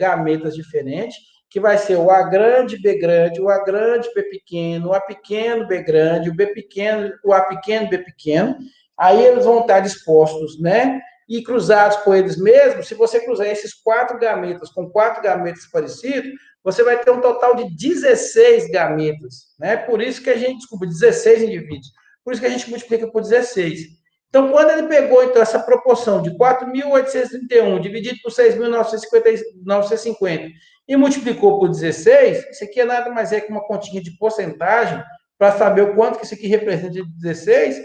gametas diferentes, que vai ser o A grande, B grande, o A grande, B pequeno, o A pequeno, B grande, o B pequeno, o A pequeno, B pequeno. Aí eles vão estar dispostos, né? E cruzados com eles mesmos, se você cruzar esses quatro gametas com quatro gametas parecidos, você vai ter um total de 16 gametas, né? Por isso que a gente, desculpa, 16 indivíduos. Por isso que a gente multiplica por 16. Então, quando ele pegou então, essa proporção de 4.831 dividido por 6.950 e multiplicou por 16, isso aqui é nada mais é que uma continha de porcentagem para saber o quanto que isso aqui representa de 16,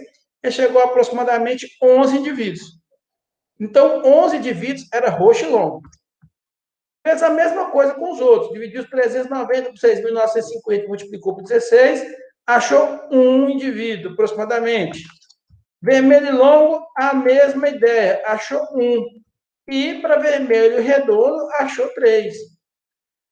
ele chegou a aproximadamente 11 indivíduos. Então, 11 indivíduos era roxo e longo. Fez a mesma coisa com os outros. Dividiu os 390 por 6.950, multiplicou por 16, achou um indivíduo, aproximadamente. Vermelho e longo, a mesma ideia, achou um. E para vermelho redondo, achou 3.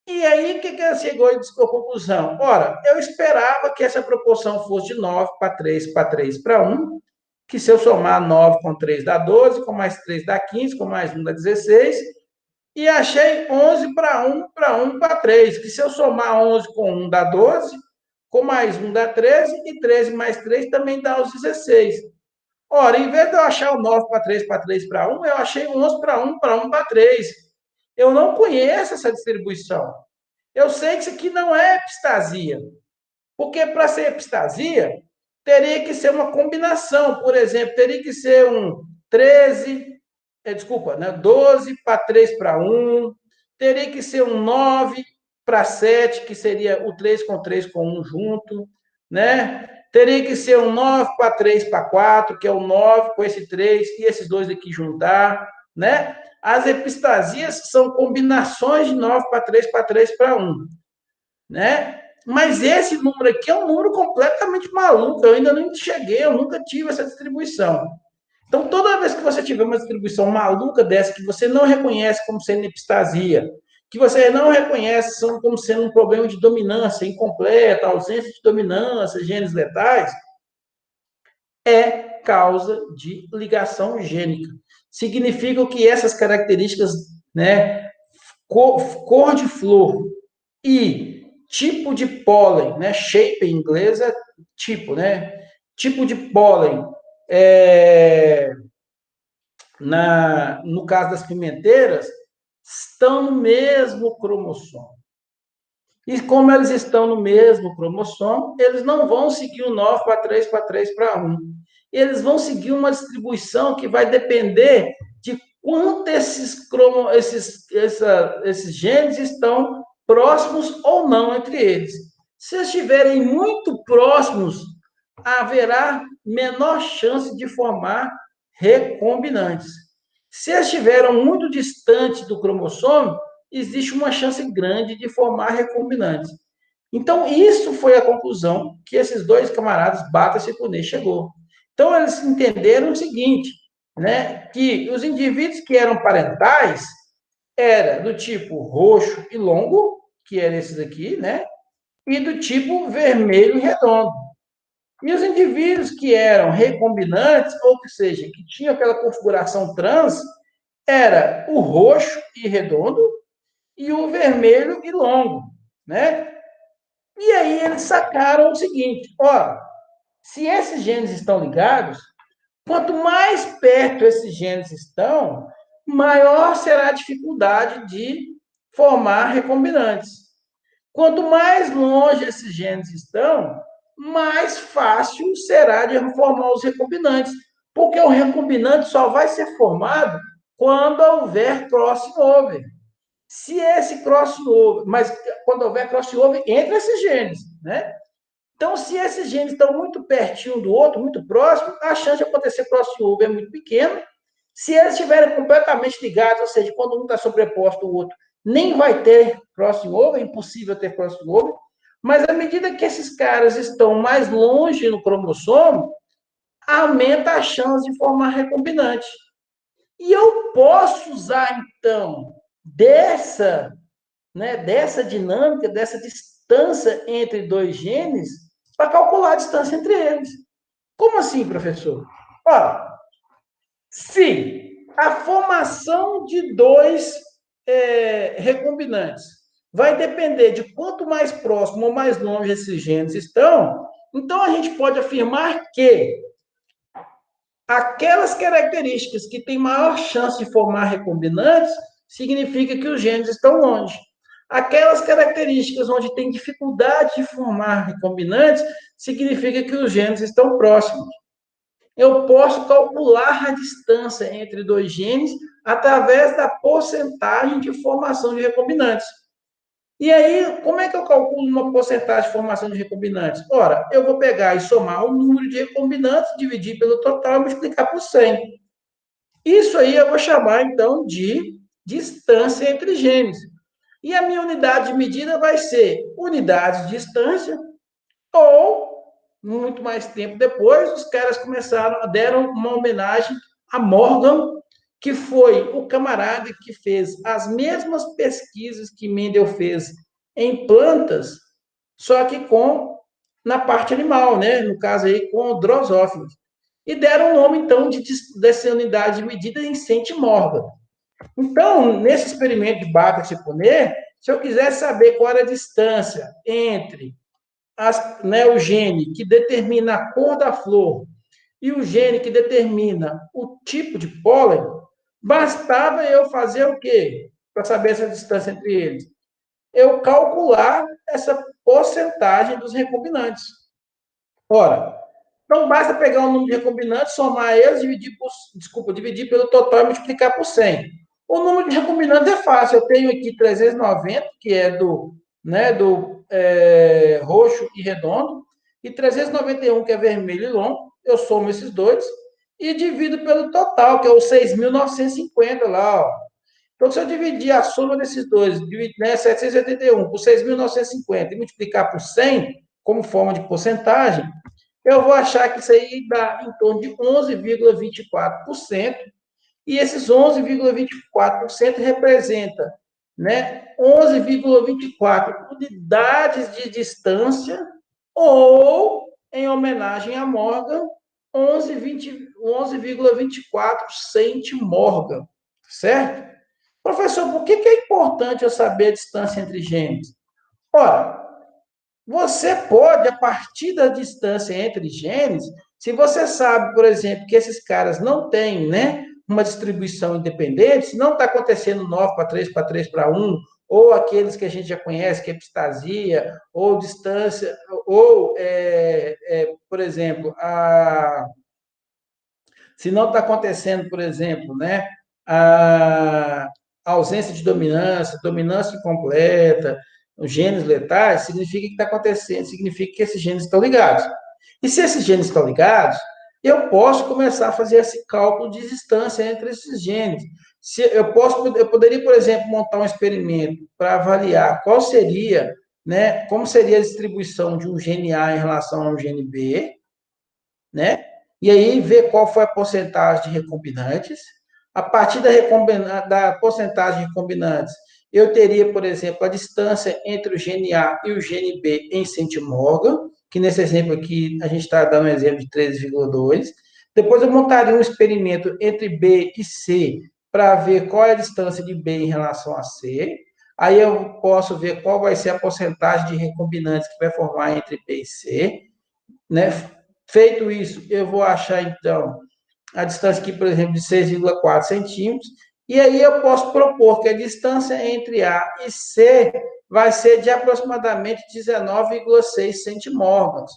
E aí, o que ela chegou e disse a conclusão? Ora, eu esperava que essa proporção fosse de 9 para 3 para 3 para 1, que se eu somar 9 com 3 dá 12, com mais 3 dá 15, com mais 1 dá 16, e achei 11 para 1 para 1 para 3, que se eu somar 11 com 1 dá 12, com mais 1 dá 13, e 13 mais 3 também dá os 16. Ora, em vez de eu achar o 9 para 3 para 1, eu achei 11 para 1 para 1 para 3. Eu não conheço essa distribuição. Eu sei que isso aqui não é epistasia. Porque para ser epistasia, teria que ser uma combinação. Por exemplo, teria que ser um 13, desculpa, né? 12 para 3 para 1. Teria que ser um 9 para 7, que seria o 3 com 1 junto, né? Teria que ser um 9 para 3 para 4, que é o 9 com esse 3 e esses dois aqui juntar, né? As epistasias são combinações de 9 para 3 para 3 para 1, né? Mas esse número aqui é um número completamente maluco. Eu ainda não cheguei, eu nunca tive essa distribuição. Então, toda vez que você tiver uma distribuição maluca dessa, que você não reconhece como sendo epistasia, que você não reconhece como sendo um problema de dominância incompleta, ausência de dominância, genes letais, é causa de ligação gênica. Significa que essas características, né, cor de flor e tipo de pólen, né, shape em inglês é tipo, né, tipo de pólen, no caso das pimenteiras, estão no mesmo cromossomo. E como eles estão no mesmo cromossomo, eles não vão seguir o 9 para 3 para 3 para 1. Eles vão seguir uma distribuição que vai depender de quanto esses genes estão próximos ou não entre eles. Se estiverem muito próximos, haverá menor chance de formar recombinantes. Se estiveram muito distantes do cromossomo, existe uma chance grande de formar recombinantes. Então, isso foi a conclusão que esses dois camaradas, Bata e Ciconet, chegou. Então, eles entenderam o seguinte, né, que os indivíduos que eram parentais era do tipo roxo e longo, que eram esses aqui, né, e do tipo vermelho e redondo. E os indivíduos que eram recombinantes, ou seja, que tinham aquela configuração trans, era o roxo e redondo e o vermelho e longo, né? E aí eles sacaram o seguinte, ó, se esses genes estão ligados, quanto mais perto esses genes estão, maior será a dificuldade de formar recombinantes. Quanto mais longe esses genes estão, mais fácil será de formar os recombinantes, porque o recombinante só vai ser formado quando houver crossover. Se esse crossover, mas quando houver crossover entre esses genes, né? Então, se esses genes estão muito pertinho do outro, muito próximo, a chance de acontecer crossover é muito pequena. Se eles estiverem completamente ligados, ou seja, quando um está sobreposto ao outro, nem vai ter crossover, é impossível ter crossover. Mas à medida que esses caras estão mais longe no cromossomo, aumenta a chance de formar recombinante. E eu posso usar, então, dessa dinâmica, dessa distância entre dois genes, para calcular a distância entre eles. Como assim, professor? Ora, se a formação de dois recombinantes vai depender de quanto mais próximo ou mais longe esses genes estão, então a gente pode afirmar que aquelas características que têm maior chance de formar recombinantes significa que os genes estão longe. Aquelas características onde tem dificuldade de formar recombinantes significa que os genes estão próximos. Eu posso calcular a distância entre dois genes através da porcentagem de formação de recombinantes. E aí, como é que eu calculo uma porcentagem de formação de recombinantes? Ora, eu vou pegar e somar o número de recombinantes, dividir pelo total e multiplicar por 100. Isso aí eu vou chamar, então, de distância entre genes. E a minha unidade de medida vai ser unidade de distância, ou, muito mais tempo depois, os caras deram uma homenagem a Morgan, que foi o camarada que fez as mesmas pesquisas que Mendel fez em plantas, só que na parte animal, né? No caso aí, com drosófilos. E deram o nome, então, dessa unidade de medida em centimorga. Então, nesse experimento de Bata-Chiconet, se eu quiser saber qual era a distância entre o gene que determina a cor da flor e o gene que determina o tipo de pólen, bastava eu fazer o quê? Para saber essa distância entre eles? Eu calcular essa porcentagem dos recombinantes. Ora, não basta pegar o número de recombinantes, somar eles, dividir pelo total e multiplicar por 100. O número de recombinantes é fácil. Eu tenho aqui 390, que é do roxo e redondo, e 391, que é vermelho e longo. Eu somo esses dois e divido pelo total, que é o 6.950 lá, ó. Então, se eu dividir a soma desses dois, 781 por 6.950 e multiplicar por 100, como forma de porcentagem, eu vou achar que isso aí dá em torno de 11,24%, e esses 11,24% representa, 11,24 unidades de distância, ou, em homenagem a Morgan, 11,24 centimorgan, certo? Professor, por que é importante eu saber a distância entre genes? Ora, você pode, a partir da distância entre genes, se você sabe, por exemplo, que esses caras não têm, uma distribuição independente, se não está acontecendo 9 para 3 para 3 para 1, ou aqueles que a gente já conhece, que é epistasia, ou distância, ou, por exemplo, se não está acontecendo, por exemplo, a ausência de dominância, dominância incompleta, os genes letais, significa que está acontecendo, significa que esses genes estão ligados. E se esses genes estão ligados, eu posso começar a fazer esse cálculo de distância entre esses genes. Eu poderia, por exemplo, montar um experimento para avaliar qual seria, como seria a distribuição de um gene A em relação a um gene B, e aí ver qual foi a porcentagem de recombinantes. A partir da porcentagem de recombinantes, eu teria, por exemplo, a distância entre o gene A e o gene B em centimorgan, que nesse exemplo aqui a gente está dando um exemplo de 13,2. Depois eu montaria um experimento entre B e C para ver qual é a distância de B em relação a C. Aí eu posso ver qual vai ser a porcentagem de recombinantes que vai formar entre B e C, Feito isso, eu vou achar, então, a distância aqui, por exemplo, de 6,4 centímetros, e aí eu posso propor que a distância entre A e C vai ser de aproximadamente 19,6 centimorgans,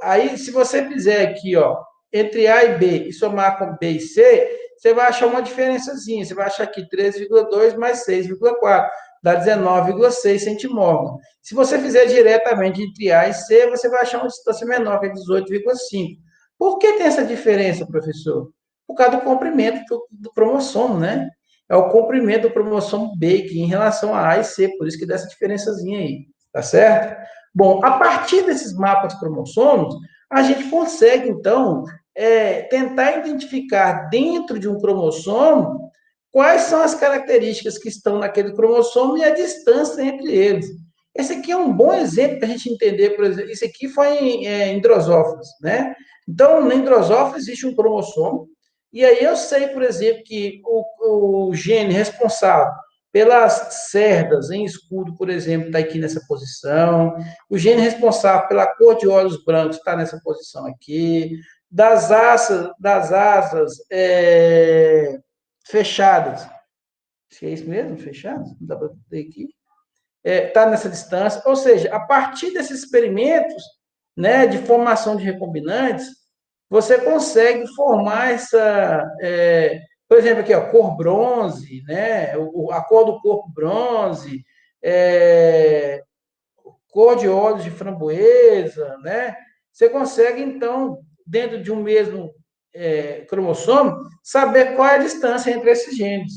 Aí, se você fizer aqui, ó, entre A e B, e somar com B e C, você vai achar uma diferençazinha, você vai achar aqui 13,2 mais 6,4, dá 19,6 centimorgan. Se você fizer diretamente entre A e C, você vai achar uma distância menor, que é 18,5. Por que tem essa diferença, professor? Por causa do comprimento do cromossomo, É o comprimento do cromossomo B, que em relação a e C, por isso que dá essa diferençazinha aí, tá certo? Bom, a partir desses mapas cromossomos, a gente consegue, então, tentar identificar dentro de um cromossomo quais são as características que estão naquele cromossomo e a distância entre eles. Esse aqui é um bom exemplo para a gente entender, por exemplo, isso aqui foi em drosófilos, Então, em drosófilos existe um cromossomo, e aí eu sei, por exemplo, que o gene responsável pelas cerdas em escudo, por exemplo, está aqui nessa posição. O gene responsável pela cor de olhos brancos está nessa posição aqui. Das asas fechadas. Se é isso mesmo? Fechadas? Não dá para ter aqui. Está nessa distância. Ou seja, a partir desses experimentos, de formação de recombinantes, você consegue formar por exemplo, aqui, ó, cor bronze, a cor do corpo bronze, cor de olhos de framboesa, Você consegue, então, dentro de um mesmo cromossomo, saber qual é a distância entre esses genes.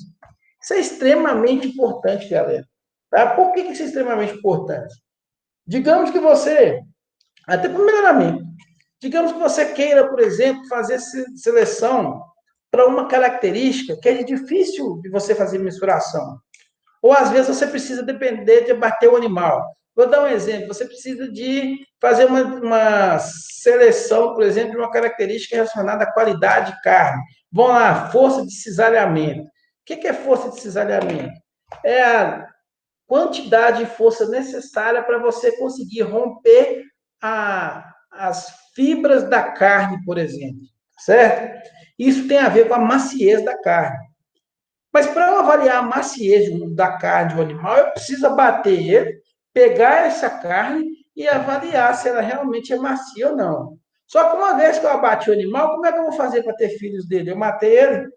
Isso é extremamente importante, galera. Tá? Por que isso é extremamente importante? Digamos que você, até para o melhoramento, digamos que você queira, por exemplo, fazer seleção para uma característica que é difícil de você fazer mensuração. Ou às vezes você precisa depender de abater o animal. Vou dar um exemplo. Você precisa de fazer uma seleção, por exemplo, de uma característica relacionada à qualidade de carne. Vamos lá, força de cisalhamento. O que é força de cisalhamento? É a quantidade de força necessária para você conseguir romper as fibras da carne, por exemplo. Certo? Isso tem a ver com a maciez da carne. Mas para eu avaliar a maciez da carne do animal, eu preciso abater ele, pegar essa carne e avaliar se ela realmente é macia ou não. Só que uma vez que eu abati o animal, como é que eu vou fazer para ter filhos dele? Eu matei ele.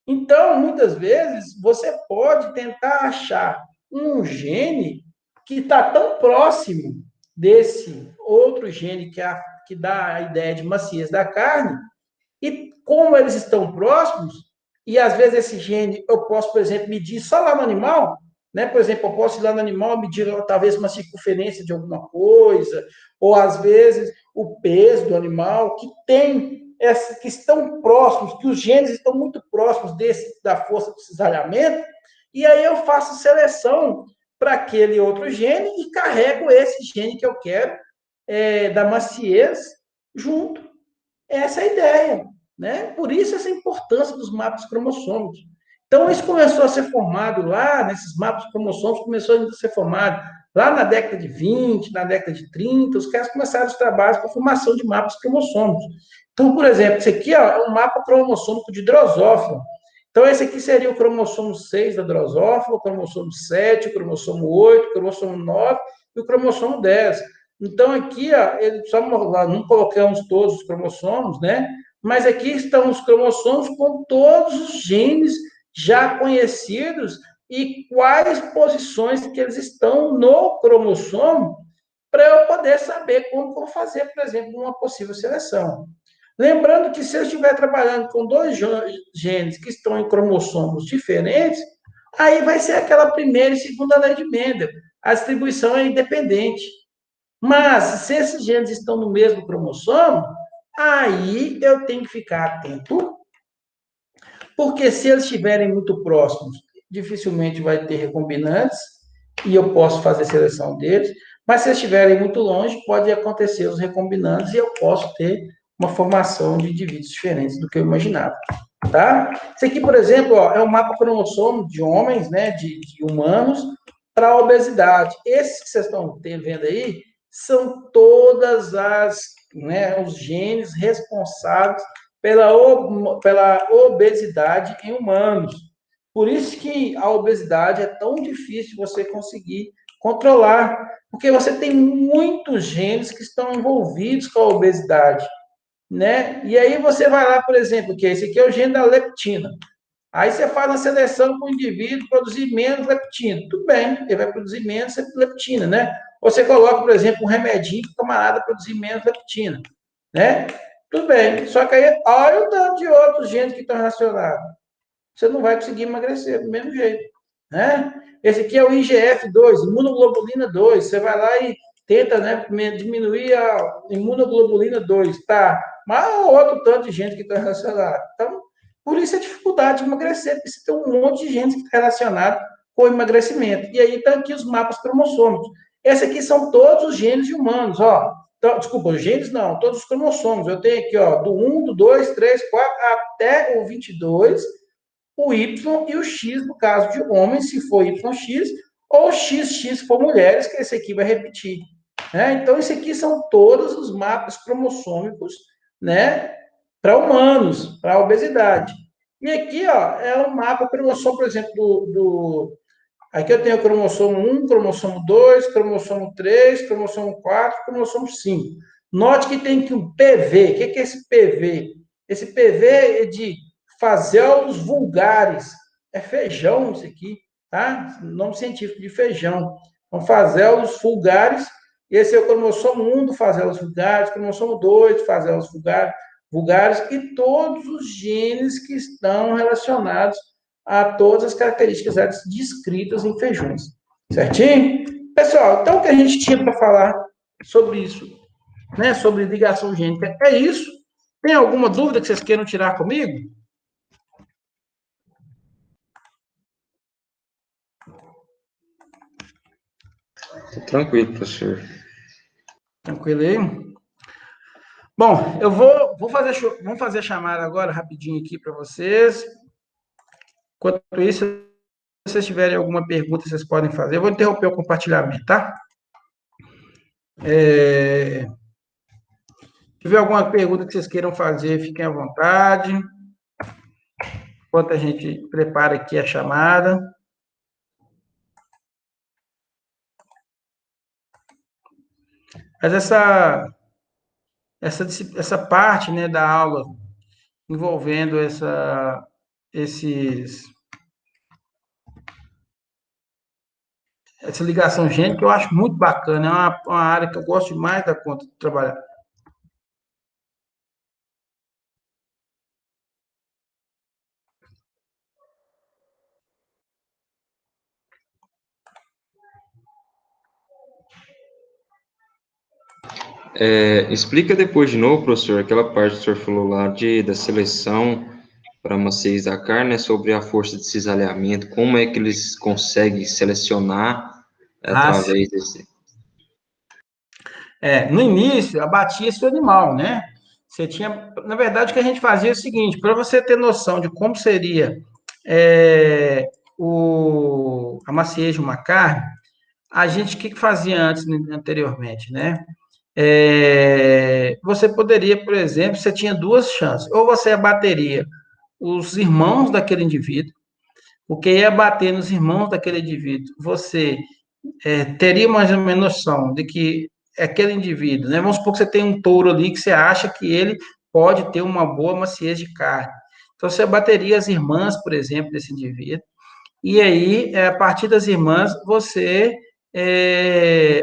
Então, muitas vezes, você pode tentar achar um gene que está tão próximo desse outro gene que dá a ideia de maciez da carne, e como eles estão próximos, e às vezes esse gene eu posso, por exemplo, medir só lá no animal, né? Por exemplo, eu posso ir lá no animal medir talvez uma circunferência de alguma coisa, ou às vezes o peso do animal, que estão próximos, que os genes estão muito próximos da força do cisalhamento, e aí eu faço seleção para aquele outro gene e carrego esse gene que eu quero, da maciez, junto. Essa é a ideia, né? Por isso essa importância dos mapas cromossômicos. Então, isso começou a ser formado lá, nesses mapas cromossômicos, começou a ser formado lá na década de 20, na década de 30, os caras começaram os trabalhos com a formação de mapas cromossômicos. Então, por exemplo, esse aqui ó, é um mapa cromossômico de drosófila. Então, esse aqui seria o cromossomo 6 da drosófila, o cromossomo 7, o cromossomo 8, o cromossomo 9 e o cromossomo 10. Então, aqui, ó, só não colocamos todos os cromossomos, né? Mas aqui estão os cromossomos com todos os genes já conhecidos e quais posições que eles estão no cromossomo para eu poder saber como vou fazer, por exemplo, uma possível seleção. Lembrando que se eu estiver trabalhando com dois genes que estão em cromossomos diferentes, aí vai ser aquela primeira e segunda lei de Mendel. A distribuição é independente. Mas, se esses genes estão no mesmo cromossomo, aí eu tenho que ficar atento, porque se eles estiverem muito próximos, dificilmente vai ter recombinantes, e eu posso fazer seleção deles, mas se eles estiverem muito longe, pode acontecer os recombinantes e eu posso ter uma formação de indivíduos diferentes do que eu imaginava. Tá? Esse aqui, por exemplo, ó, é um mapa cromossomo de homens, né, de humanos, para a obesidade. Esses que vocês estão vendo aí são todas os genes responsáveis pela obesidade em humanos. Por isso que a obesidade é tão difícil você conseguir controlar, porque você tem muitos genes que estão envolvidos com a obesidade, né? E aí você vai lá, por exemplo, que esse aqui é o gene da leptina. Aí você faz uma seleção para o indivíduo produzir menos leptina. Tudo bem, ele vai produzir menos leptina, né? Ou você coloca, por exemplo, um remedinho para o camarada produzir menos leptina, né? Tudo bem. Só que aí, olha o tanto de outros genes que estão relacionados. Você não vai conseguir emagrecer do mesmo jeito, né? Esse aqui é o IGF-2, imunoglobulina 2. Você vai lá e tenta, né, diminuir a imunoglobulina 2, tá? Mas outro tanto de gente que está relacionado. Então, por isso a dificuldade de emagrecer, porque você tem um monte de gente que está relacionado com o emagrecimento. E aí estão aqui os mapas cromossômicos. Esses aqui são todos os genes humanos, ó. Então, desculpa, os genes não, todos os cromossomos. Eu tenho aqui, ó, do 1, do 2, 3, 4, até o 22, o Y e o X, no caso de homens, se for YX, ou XX se for mulheres, que esse aqui vai repetir. Né? Então, esse aqui são todos os mapas cromossômicos, né, para humanos, para obesidade. E aqui, ó, é um mapa cromossomo, por exemplo, aqui eu tenho o cromossomo 1, cromossomo 2, cromossomo 3, cromossomo 4, cromossomo 5. Note que tem aqui um PV. O que é esse PV? Esse PV é de fazelos vulgares. É feijão isso aqui, tá? Nome científico de feijão. Então, fazelos vulgares. Esse é o cromossomo 1 do fazelos vulgares, cromossomo 2 do fazelos vulgares, e todos os genes que estão relacionados a todas as características descritas em feijões. Certinho? Pessoal, então o que a gente tinha para falar sobre isso, né? Sobre ligação gênica, é isso. Tem alguma dúvida que vocês queiram tirar comigo? Tranquilo, professor. Tranquilo aí? Bom, eu vamos fazer a chamada agora rapidinho aqui para vocês. Enquanto isso, se vocês tiverem alguma pergunta, vocês podem fazer. Eu vou interromper o compartilhamento, tá? Se tiver alguma pergunta que vocês queiram fazer, fiquem à vontade. Enquanto a gente prepara aqui a chamada. Mas essa parte, né, da aula envolvendo essa ligação gênica, eu acho muito bacana. É uma área que eu gosto demais da conta de trabalhar. Explica depois de novo, professor, aquela parte que o senhor falou lá da seleção para maciez da carne, né, sobre a força de cisalhamento, como é que eles conseguem selecionar através desse... No início, abatia-se o animal, né? Você tinha, na verdade, o que a gente fazia é o seguinte, para você ter noção de como seria a maciez de uma carne, a gente, o que fazia anteriormente, né? Você poderia, por exemplo, você tinha duas chances, ou você abateria os irmãos daquele indivíduo, porque ia bater nos irmãos daquele indivíduo, você teria mais ou menos noção de que aquele indivíduo, né? Vamos supor que você tem um touro ali que você acha que ele pode ter uma boa maciez de carne. Então, você bateria as irmãs, por exemplo, desse indivíduo, e aí, a partir das irmãs, você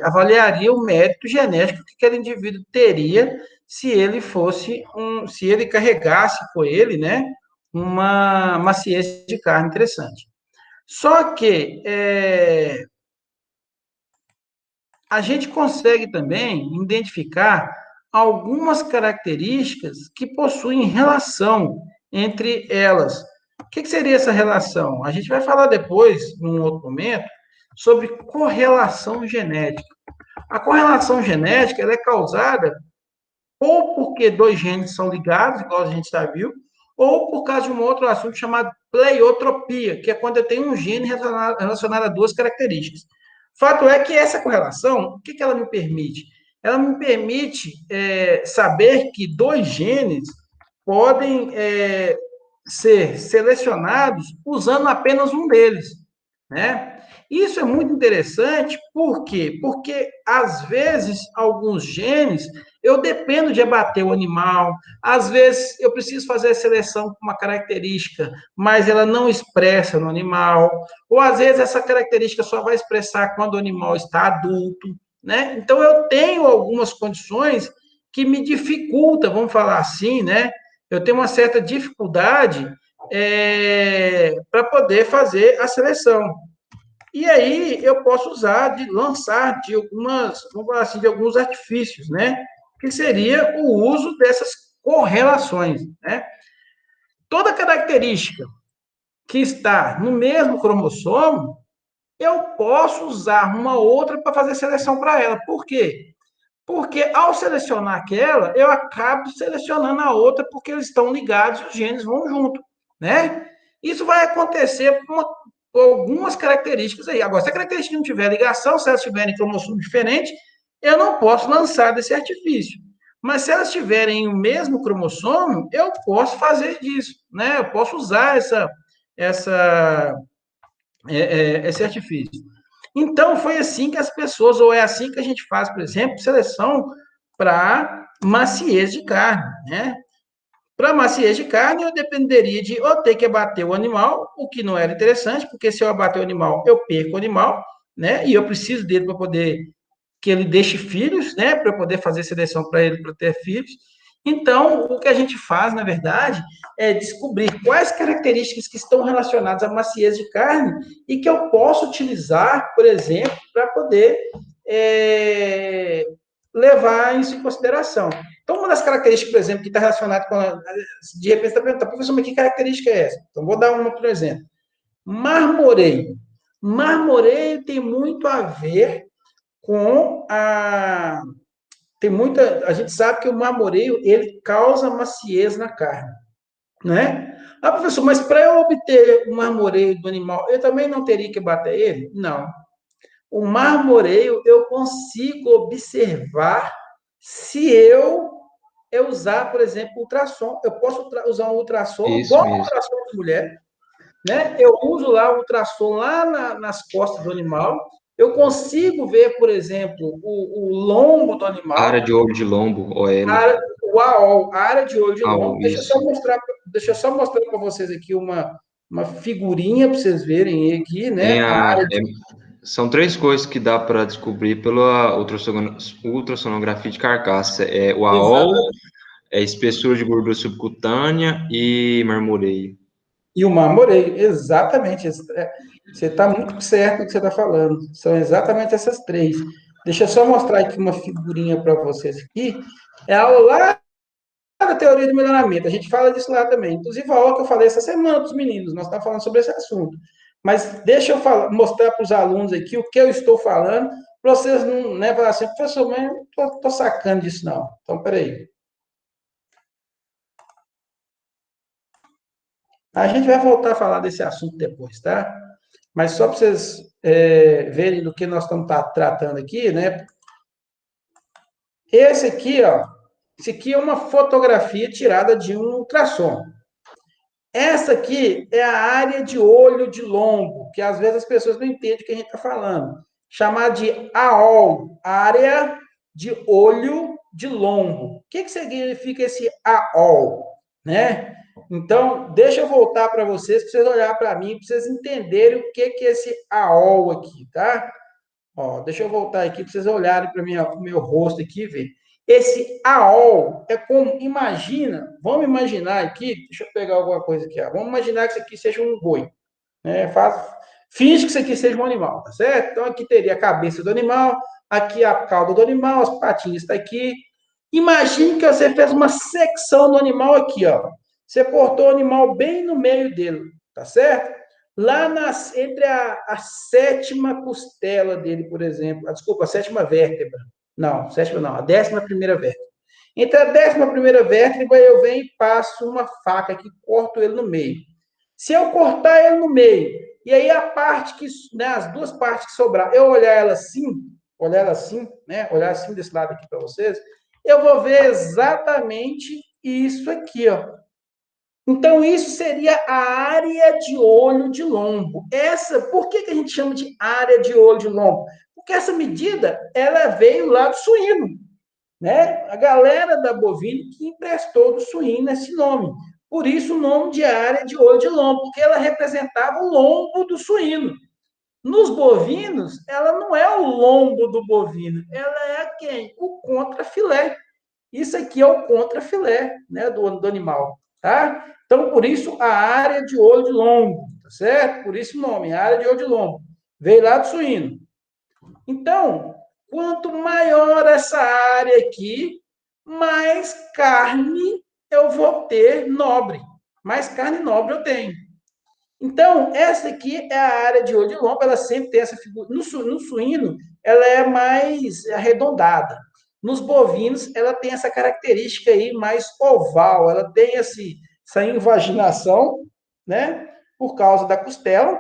avaliaria o mérito genético que aquele indivíduo teria se ele se ele carregasse com ele, né, uma maciez de carne interessante. Só que a gente consegue também identificar algumas características que possuem relação entre elas. O que seria essa relação? A gente vai falar depois, num outro momento, sobre correlação genética. A correlação genética ela é causada ou porque dois genes são ligados, igual a gente já viu, ou por causa de um outro assunto chamado pleiotropia, que é quando eu tenho um gene relacionado a duas características. Fato é que essa correlação, o que ela me permite? Ela me permite saber que dois genes podem ser selecionados usando apenas um deles, né? Isso é muito interessante, por quê? Porque, às vezes, alguns genes, eu dependo de abater o animal, às vezes eu preciso fazer a seleção com uma característica, mas ela não expressa no animal, ou às vezes essa característica só vai expressar quando o animal está adulto, né? Então, eu tenho algumas condições que me dificultam, vamos falar assim, né? Eu tenho uma certa dificuldade para poder fazer a seleção. E aí eu posso lançar de vamos falar assim, de alguns artifícios, né? Que seria o uso dessas correlações, né? Toda característica que está no mesmo cromossomo, eu posso usar uma outra para fazer seleção para ela. Por quê? Porque ao selecionar aquela, eu acabo selecionando a outra porque eles estão ligados e os genes vão junto, né? Isso vai acontecer por algumas características aí. Agora, se a característica não tiver ligação, se elas tiverem cromossomo diferente, eu não posso lançar desse artifício. Mas se elas tiverem o mesmo cromossomo, eu posso fazer disso, né? Eu posso usar esse artifício. Então, foi assim que as pessoas, ou é assim que a gente faz, por exemplo, seleção para maciez de carne, né? Para maciez de carne, eu dependeria de ou ter que abater o animal, o que não era interessante, porque se eu abater o animal, eu perco o animal, né? E eu preciso dele para poder que ele deixe filhos, né? Para eu poder fazer seleção para ele para ter filhos. Então, o que a gente faz, na verdade, é descobrir quais características que estão relacionadas à maciez de carne e que eu posso utilizar, por exemplo, para poder é, levar isso em consideração. Então, uma das características, por exemplo, que está relacionada com. De repente, você está perguntando, professor, mas que característica é essa? Então, vou dar uma, por exemplo. Marmoreio. Marmoreio tem muito a ver com a tem muita, a gente sabe que o marmoreio ele causa maciez na carne, né? Ah, professor, mas para eu obter o marmoreio do animal, eu também não teria que bater ele? Não. O marmoreio eu consigo observar se eu usar, por exemplo, ultrassom. Eu posso usar um ultrassom, Isso igual um mesmo. ultrassom de mulher, né? Eu uso lá o ultrassom lá nas costas do animal. Eu consigo ver, por exemplo, o lombo do Área animal, de olho de lombo, a OL. área, o AOL, a área de olho de lombo. AO, isso. Deixa eu só mostrar para vocês aqui uma figurinha para vocês verem aqui, Tem né? A a, área é, são três coisas que dá para descobrir pela ultrassonografia de carcaça. É o AOL, exata é espessura de gordura subcutânea e marmoreio. e o marmoreio, exatamente. Você está muito certo do que você está falando. São exatamente essas três. Deixa eu só mostrar aqui uma figurinha para vocês aqui. É a aula lá da teoria do melhoramento. A gente fala disso lá também. Inclusive, a aula que eu falei essa semana para os meninos, nós estamos falando sobre esse assunto. Mas deixa eu mostrar para os alunos aqui o que eu estou falando, para vocês não, né, falar assim, professor, mas eu não estou sacando disso, não. Então, peraí. A gente vai voltar a falar desse assunto depois, tá? Mas só para vocês verem do que nós estamos tratando aqui, né? Esse aqui, ó, esse aqui é uma fotografia tirada de um ultrassom. Essa aqui é a área de olho de lombo, que às vezes as pessoas não entendem o que a gente está falando. Chamada de AOL, área de olho de lombo. O que significa esse AOL? Né? Então, deixa eu voltar para vocês olharem para mim, para vocês entenderem o que é esse AOL aqui, tá? Ó, deixa eu voltar aqui para vocês olharem para o meu rosto aqui e ver. Esse AOL é como, imagina, vamos imaginar aqui, deixa eu pegar alguma coisa aqui, ó, vamos imaginar que isso aqui seja um boi, né? Finge que isso aqui seja um animal, tá certo? Então aqui teria a cabeça do animal, aqui a cauda do animal, as patinhas estão aqui. Imagine que você fez uma secção do animal aqui, ó. Você cortou o animal bem no meio dele, tá certo? Lá entre a sétima costela dele, por exemplo, desculpa, a sétima vértebra. Não, sétima não, a 11ª vértebra. Entre a 11ª vértebra, eu venho e passo uma faca que corto ele no meio. Se eu cortar ele no meio, e aí a parte que, né, as duas partes que sobrar, eu olhar ela assim, né, olhar assim desse lado aqui para vocês, eu vou ver exatamente isso aqui, ó. Então, isso seria a área de olho de lombo. Por que a gente chama de área de olho de lombo? Porque essa medida, ela veio lá do suíno, né? A galera da bovina que emprestou do suíno esse nome. Por isso, o nome de área de olho de lombo, porque ela representava o lombo do suíno. Nos bovinos, ela não é o lombo do bovino, ela é quem? O contrafilé. Isso aqui é o contrafilé, né, do animal, tá? Então, por isso, a área de olho de lombo, tá certo? Por isso o nome, área de olho de lombo. Veio lá do suíno. Então, quanto maior essa área aqui, mais carne eu vou ter nobre. Mais carne nobre eu tenho. Então, essa aqui é a área de olho de lombo, ela sempre tem essa figura. No suíno, ela é mais arredondada. Nos bovinos, ela tem essa característica aí mais oval, ela tem essa invaginação, né? Por causa da costela.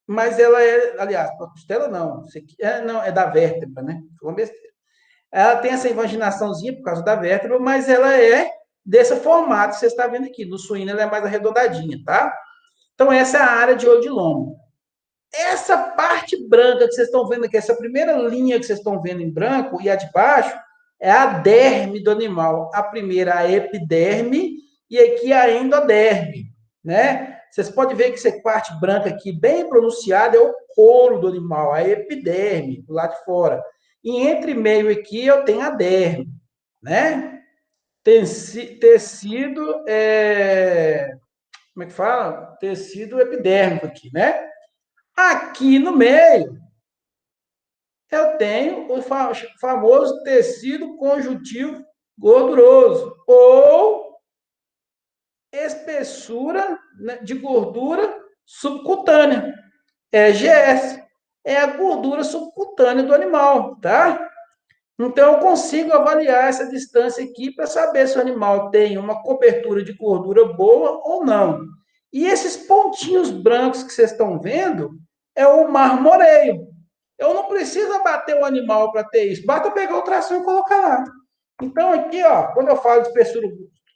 Mas ela é, aliás, a costela não, isso aqui, não, é da vértebra, né? Falando besteira. Ela tem essa invaginaçãozinha por causa da vértebra, mas ela é desse formato que você está vendo aqui. No suíno ela é mais arredondadinha, tá? Então essa é a área de olho de lombo. Essa parte branca que vocês estão vendo aqui, essa primeira linha que vocês estão vendo em branco e a de baixo, é a derme do animal. A primeira a epiderme e aqui a endoderme, né? Vocês podem ver que essa parte branca aqui, bem pronunciada, é o couro do animal, a epiderme, do lado de fora. E entre meio aqui eu tenho a derme, né? Tecido, como é que fala? Tecido epidérmico aqui, né? Aqui no meio, eu tenho o famoso tecido conjuntivo gorduroso, ou espessura, né, de gordura subcutânea, EGS. É a gordura subcutânea do animal, tá? Então, eu consigo avaliar essa distância aqui para saber se o animal tem uma cobertura de gordura boa ou não. E esses pontinhos brancos que vocês estão vendo é o marmoreio. Eu não preciso abater o animal para ter isso, basta pegar o tração e colocar lá. Então, aqui, ó, quando eu falo de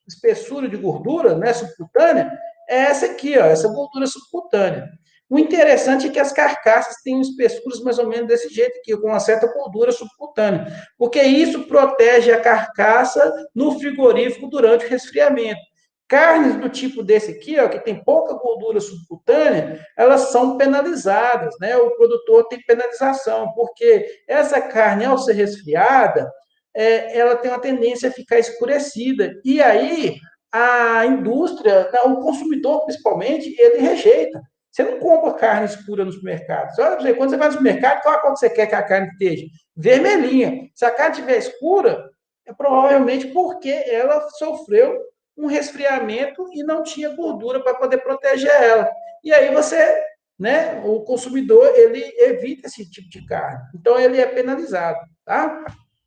espessura de gordura, né, subcutânea, é essa aqui, ó, essa gordura subcutânea. O interessante é que as carcaças têm espessuras mais ou menos desse jeito aqui, com uma certa gordura subcutânea, porque isso protege a carcaça no frigorífico durante o resfriamento. Carnes do tipo desse aqui, ó, que tem pouca gordura subcutânea, elas são penalizadas, né? O produtor tem penalização, porque essa carne, ao ser resfriada, ela tem uma tendência a ficar escurecida. E aí, a indústria, o consumidor principalmente, ele rejeita. Você não compra carne escura nos mercados. Olha, quando você vai no supermercado, qual a cor que você quer que a carne esteja? Vermelhinha. Se a carne estiver escura, é provavelmente porque ela sofreu um resfriamento e não tinha gordura para poder proteger ela. E aí você, né, o consumidor, ele evita esse tipo de carne. Então, ele é penalizado, tá?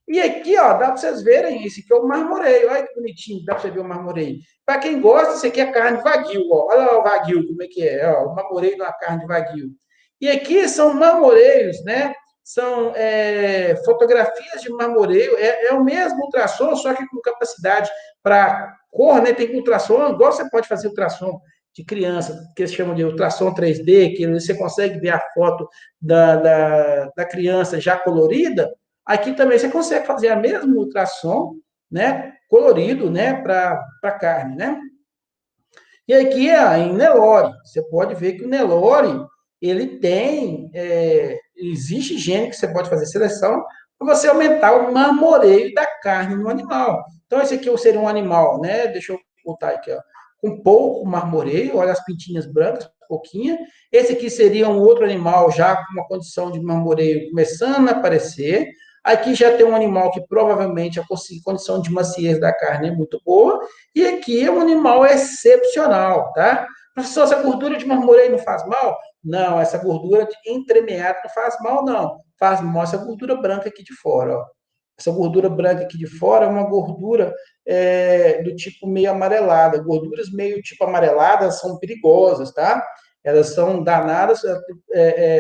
E aqui, ó, dá para vocês verem, esse aqui é o marmoreio. Olha que bonitinho, dá para você ver o marmoreio. Para quem gosta, isso aqui é carne wagyu, ó. Olha lá o wagyu, como é que é, ó, o marmoreio da carne de wagyu. E aqui são marmoreios, né? São fotografias de marmoreio, é o mesmo ultrassom, só que com capacidade para cor, né? Tem ultrassom, igual você pode fazer ultrassom de criança, que eles chamam de ultrassom 3D, que você consegue ver a foto da criança já colorida. Aqui também você consegue fazer a mesma ultrassom, né, colorido, né, para carne, né? E aqui em Nelore, você pode ver que o Nelore, ele tem, existe gene que você pode fazer seleção para você aumentar o marmoreio da carne no animal. Então, esse aqui seria um animal, né, deixa eu botar aqui, ó, com pouco marmoreio, olha as pintinhas brancas, pouquinha. Esse aqui seria um outro animal já com uma condição de marmoreio começando a aparecer. Aqui já tem um animal que provavelmente a condição de maciez da carne é muito boa. E aqui é um animal excepcional, tá? Professor, essa gordura de marmoreio não faz mal? Não, essa gordura de entremeado não faz mal, não. Faz mal essa gordura branca aqui de fora, ó. Essa gordura branca aqui de fora é uma gordura do tipo meio amarelada. Gorduras meio tipo amareladas são perigosas, tá? Elas são danadas,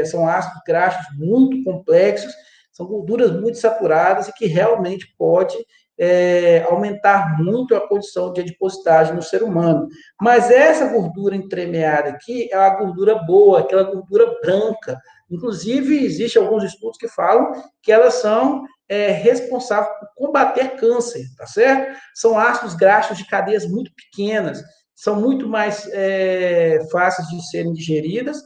são ácidos graxos muito complexos, são gorduras muito saturadas e que realmente pode aumentar muito a condição de adiposidade no ser humano. Mas essa gordura entremeada aqui é uma gordura boa, aquela gordura branca. Inclusive, existem alguns estudos que falam que elas são responsáveis por combater câncer, tá certo? São ácidos graxos de cadeias muito pequenas, são muito mais fáceis de serem digeridas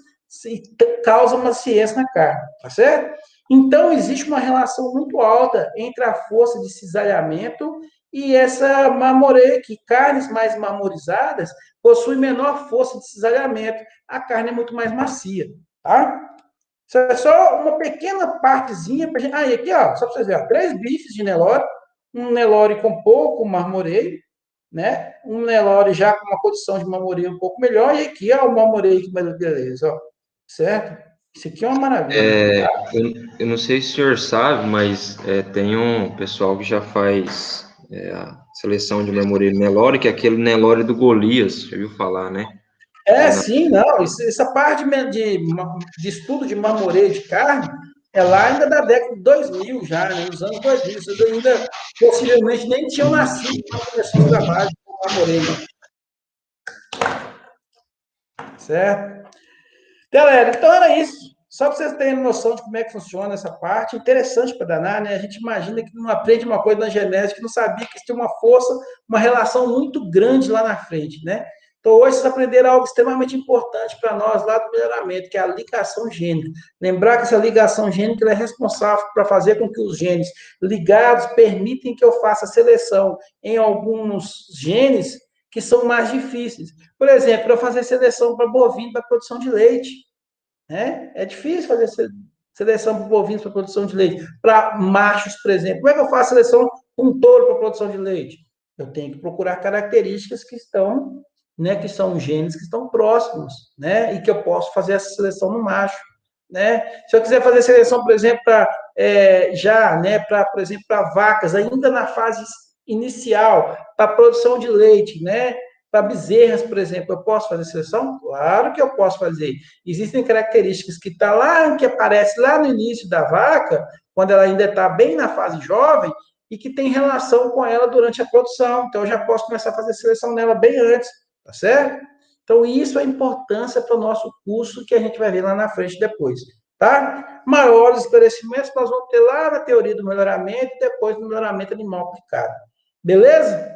e causam maciez na carne, tá certo? Então, existe uma relação muito alta entre a força de cisalhamento e essa marmoreio aqui. Carnes mais marmorizadas possuem menor força de cisalhamento. A carne é muito mais macia, tá? Isso é só uma pequena partezinha. Gente... Ah, e aqui, ó, só para vocês verem, 3 bifes de Nelore, um Nelore com pouco marmoreio, né? Um Nelore já com uma condição de marmoreio um pouco melhor, e aqui, ó, o marmoreio, que beleza, ó, certo? Isso aqui é uma maravilha. Eu não sei se o senhor sabe, mas tem um pessoal que já faz a seleção de marmoreio Nelore, que é aquele Nelore do Golias, já viu falar, né? Sim, não. Essa parte de estudo de marmoreio de carne é lá ainda da década de 2000 já, né? Nos anos 2000. Vocês ainda possivelmente nem tinham nascido quando começou os trabalhos com marmoreio, certo? Galera, então era isso. Só para vocês terem noção de como é que funciona essa parte, interessante para danar, né? A gente imagina que não aprende uma coisa na genética, que não sabia que isso tem uma força, uma relação muito grande lá na frente, né? Então, hoje vocês aprenderam algo extremamente importante para nós lá do melhoramento, que é a ligação gênica. Lembrar que essa ligação gênica é responsável para fazer com que os genes ligados permitem que eu faça seleção em alguns genes que são mais difíceis. Por exemplo, para fazer seleção para bovino para produção de leite, né? É difícil fazer seleção para bovinos para produção de leite. Para machos, por exemplo. Como é que eu faço seleção com um touro para produção de leite? Eu tenho que procurar características que estão, né, que são genes que estão próximos, né, e que eu posso fazer essa seleção no macho, né? Se eu quiser fazer seleção, por exemplo, para né, para, por exemplo, para vacas ainda na fase inicial, para produção de leite, né? Para bezerras, por exemplo, eu posso fazer seleção? Claro que eu posso fazer. Existem características que tá lá, que aparece lá no início da vaca, quando ela ainda está bem na fase jovem, e que tem relação com ela durante a produção. Então, eu já posso começar a fazer seleção nela bem antes, tá certo? Então, isso é a importância para o nosso curso, que a gente vai ver lá na frente depois, tá? Maiores esclarecimentos nós vamos ter lá na teoria do melhoramento e depois no melhoramento animal aplicado. Beleza?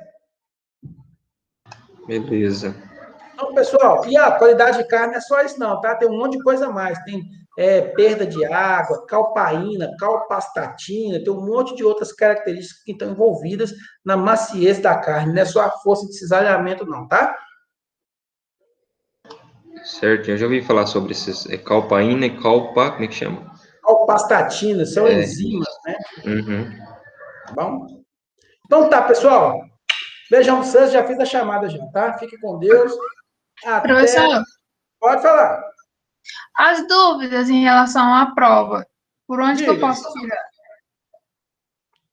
Beleza. Então, pessoal, e a qualidade de carne não é só isso não, tá? Tem um monte de coisa a mais. Tem perda de água, calpaína, calpastatina, tem um monte de outras características que estão envolvidas na maciez da carne, não é só a força de cisalhamento não, tá? Certo, eu já ouvi falar sobre esses calpaína e calpa, como é que chama? Calpastatina, são É, enzimas, né? uhum. Tá bom? Então tá, pessoal. Beijão pra vocês, já fiz a chamada já, tá? Fique com Deus. Até. Professor, Pode falar. as dúvidas em relação à prova, por onde que eu Diga. posso tirar?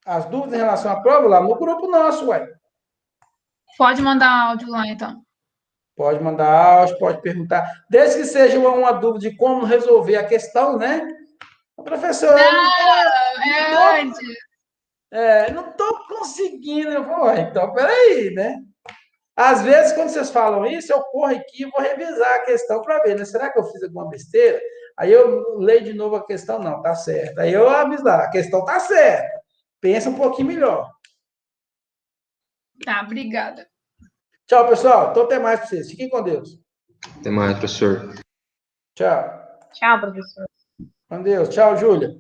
As dúvidas em relação à prova lá no grupo nosso, ué. Pode mandar áudio lá, então. Pode mandar áudio, pode perguntar. Desde que seja uma dúvida de como resolver a questão, né? Professor, eu não tô, Não, não é tô, antes. não tô conseguindo. Eu vou, então, peraí, né? Às vezes, quando vocês falam isso, eu corro aqui e vou revisar a questão para ver, né? Será que eu fiz alguma besteira? Aí eu leio de novo a questão, não, tá certo. Aí eu aviso lá, a questão tá certa. Pensa um pouquinho melhor. Tá, obrigada. Tchau, pessoal. Então, até mais para vocês. Fiquem com Deus. Até mais, professor. Tchau. Tchau, professor. Com Deus. Tchau, Júlia.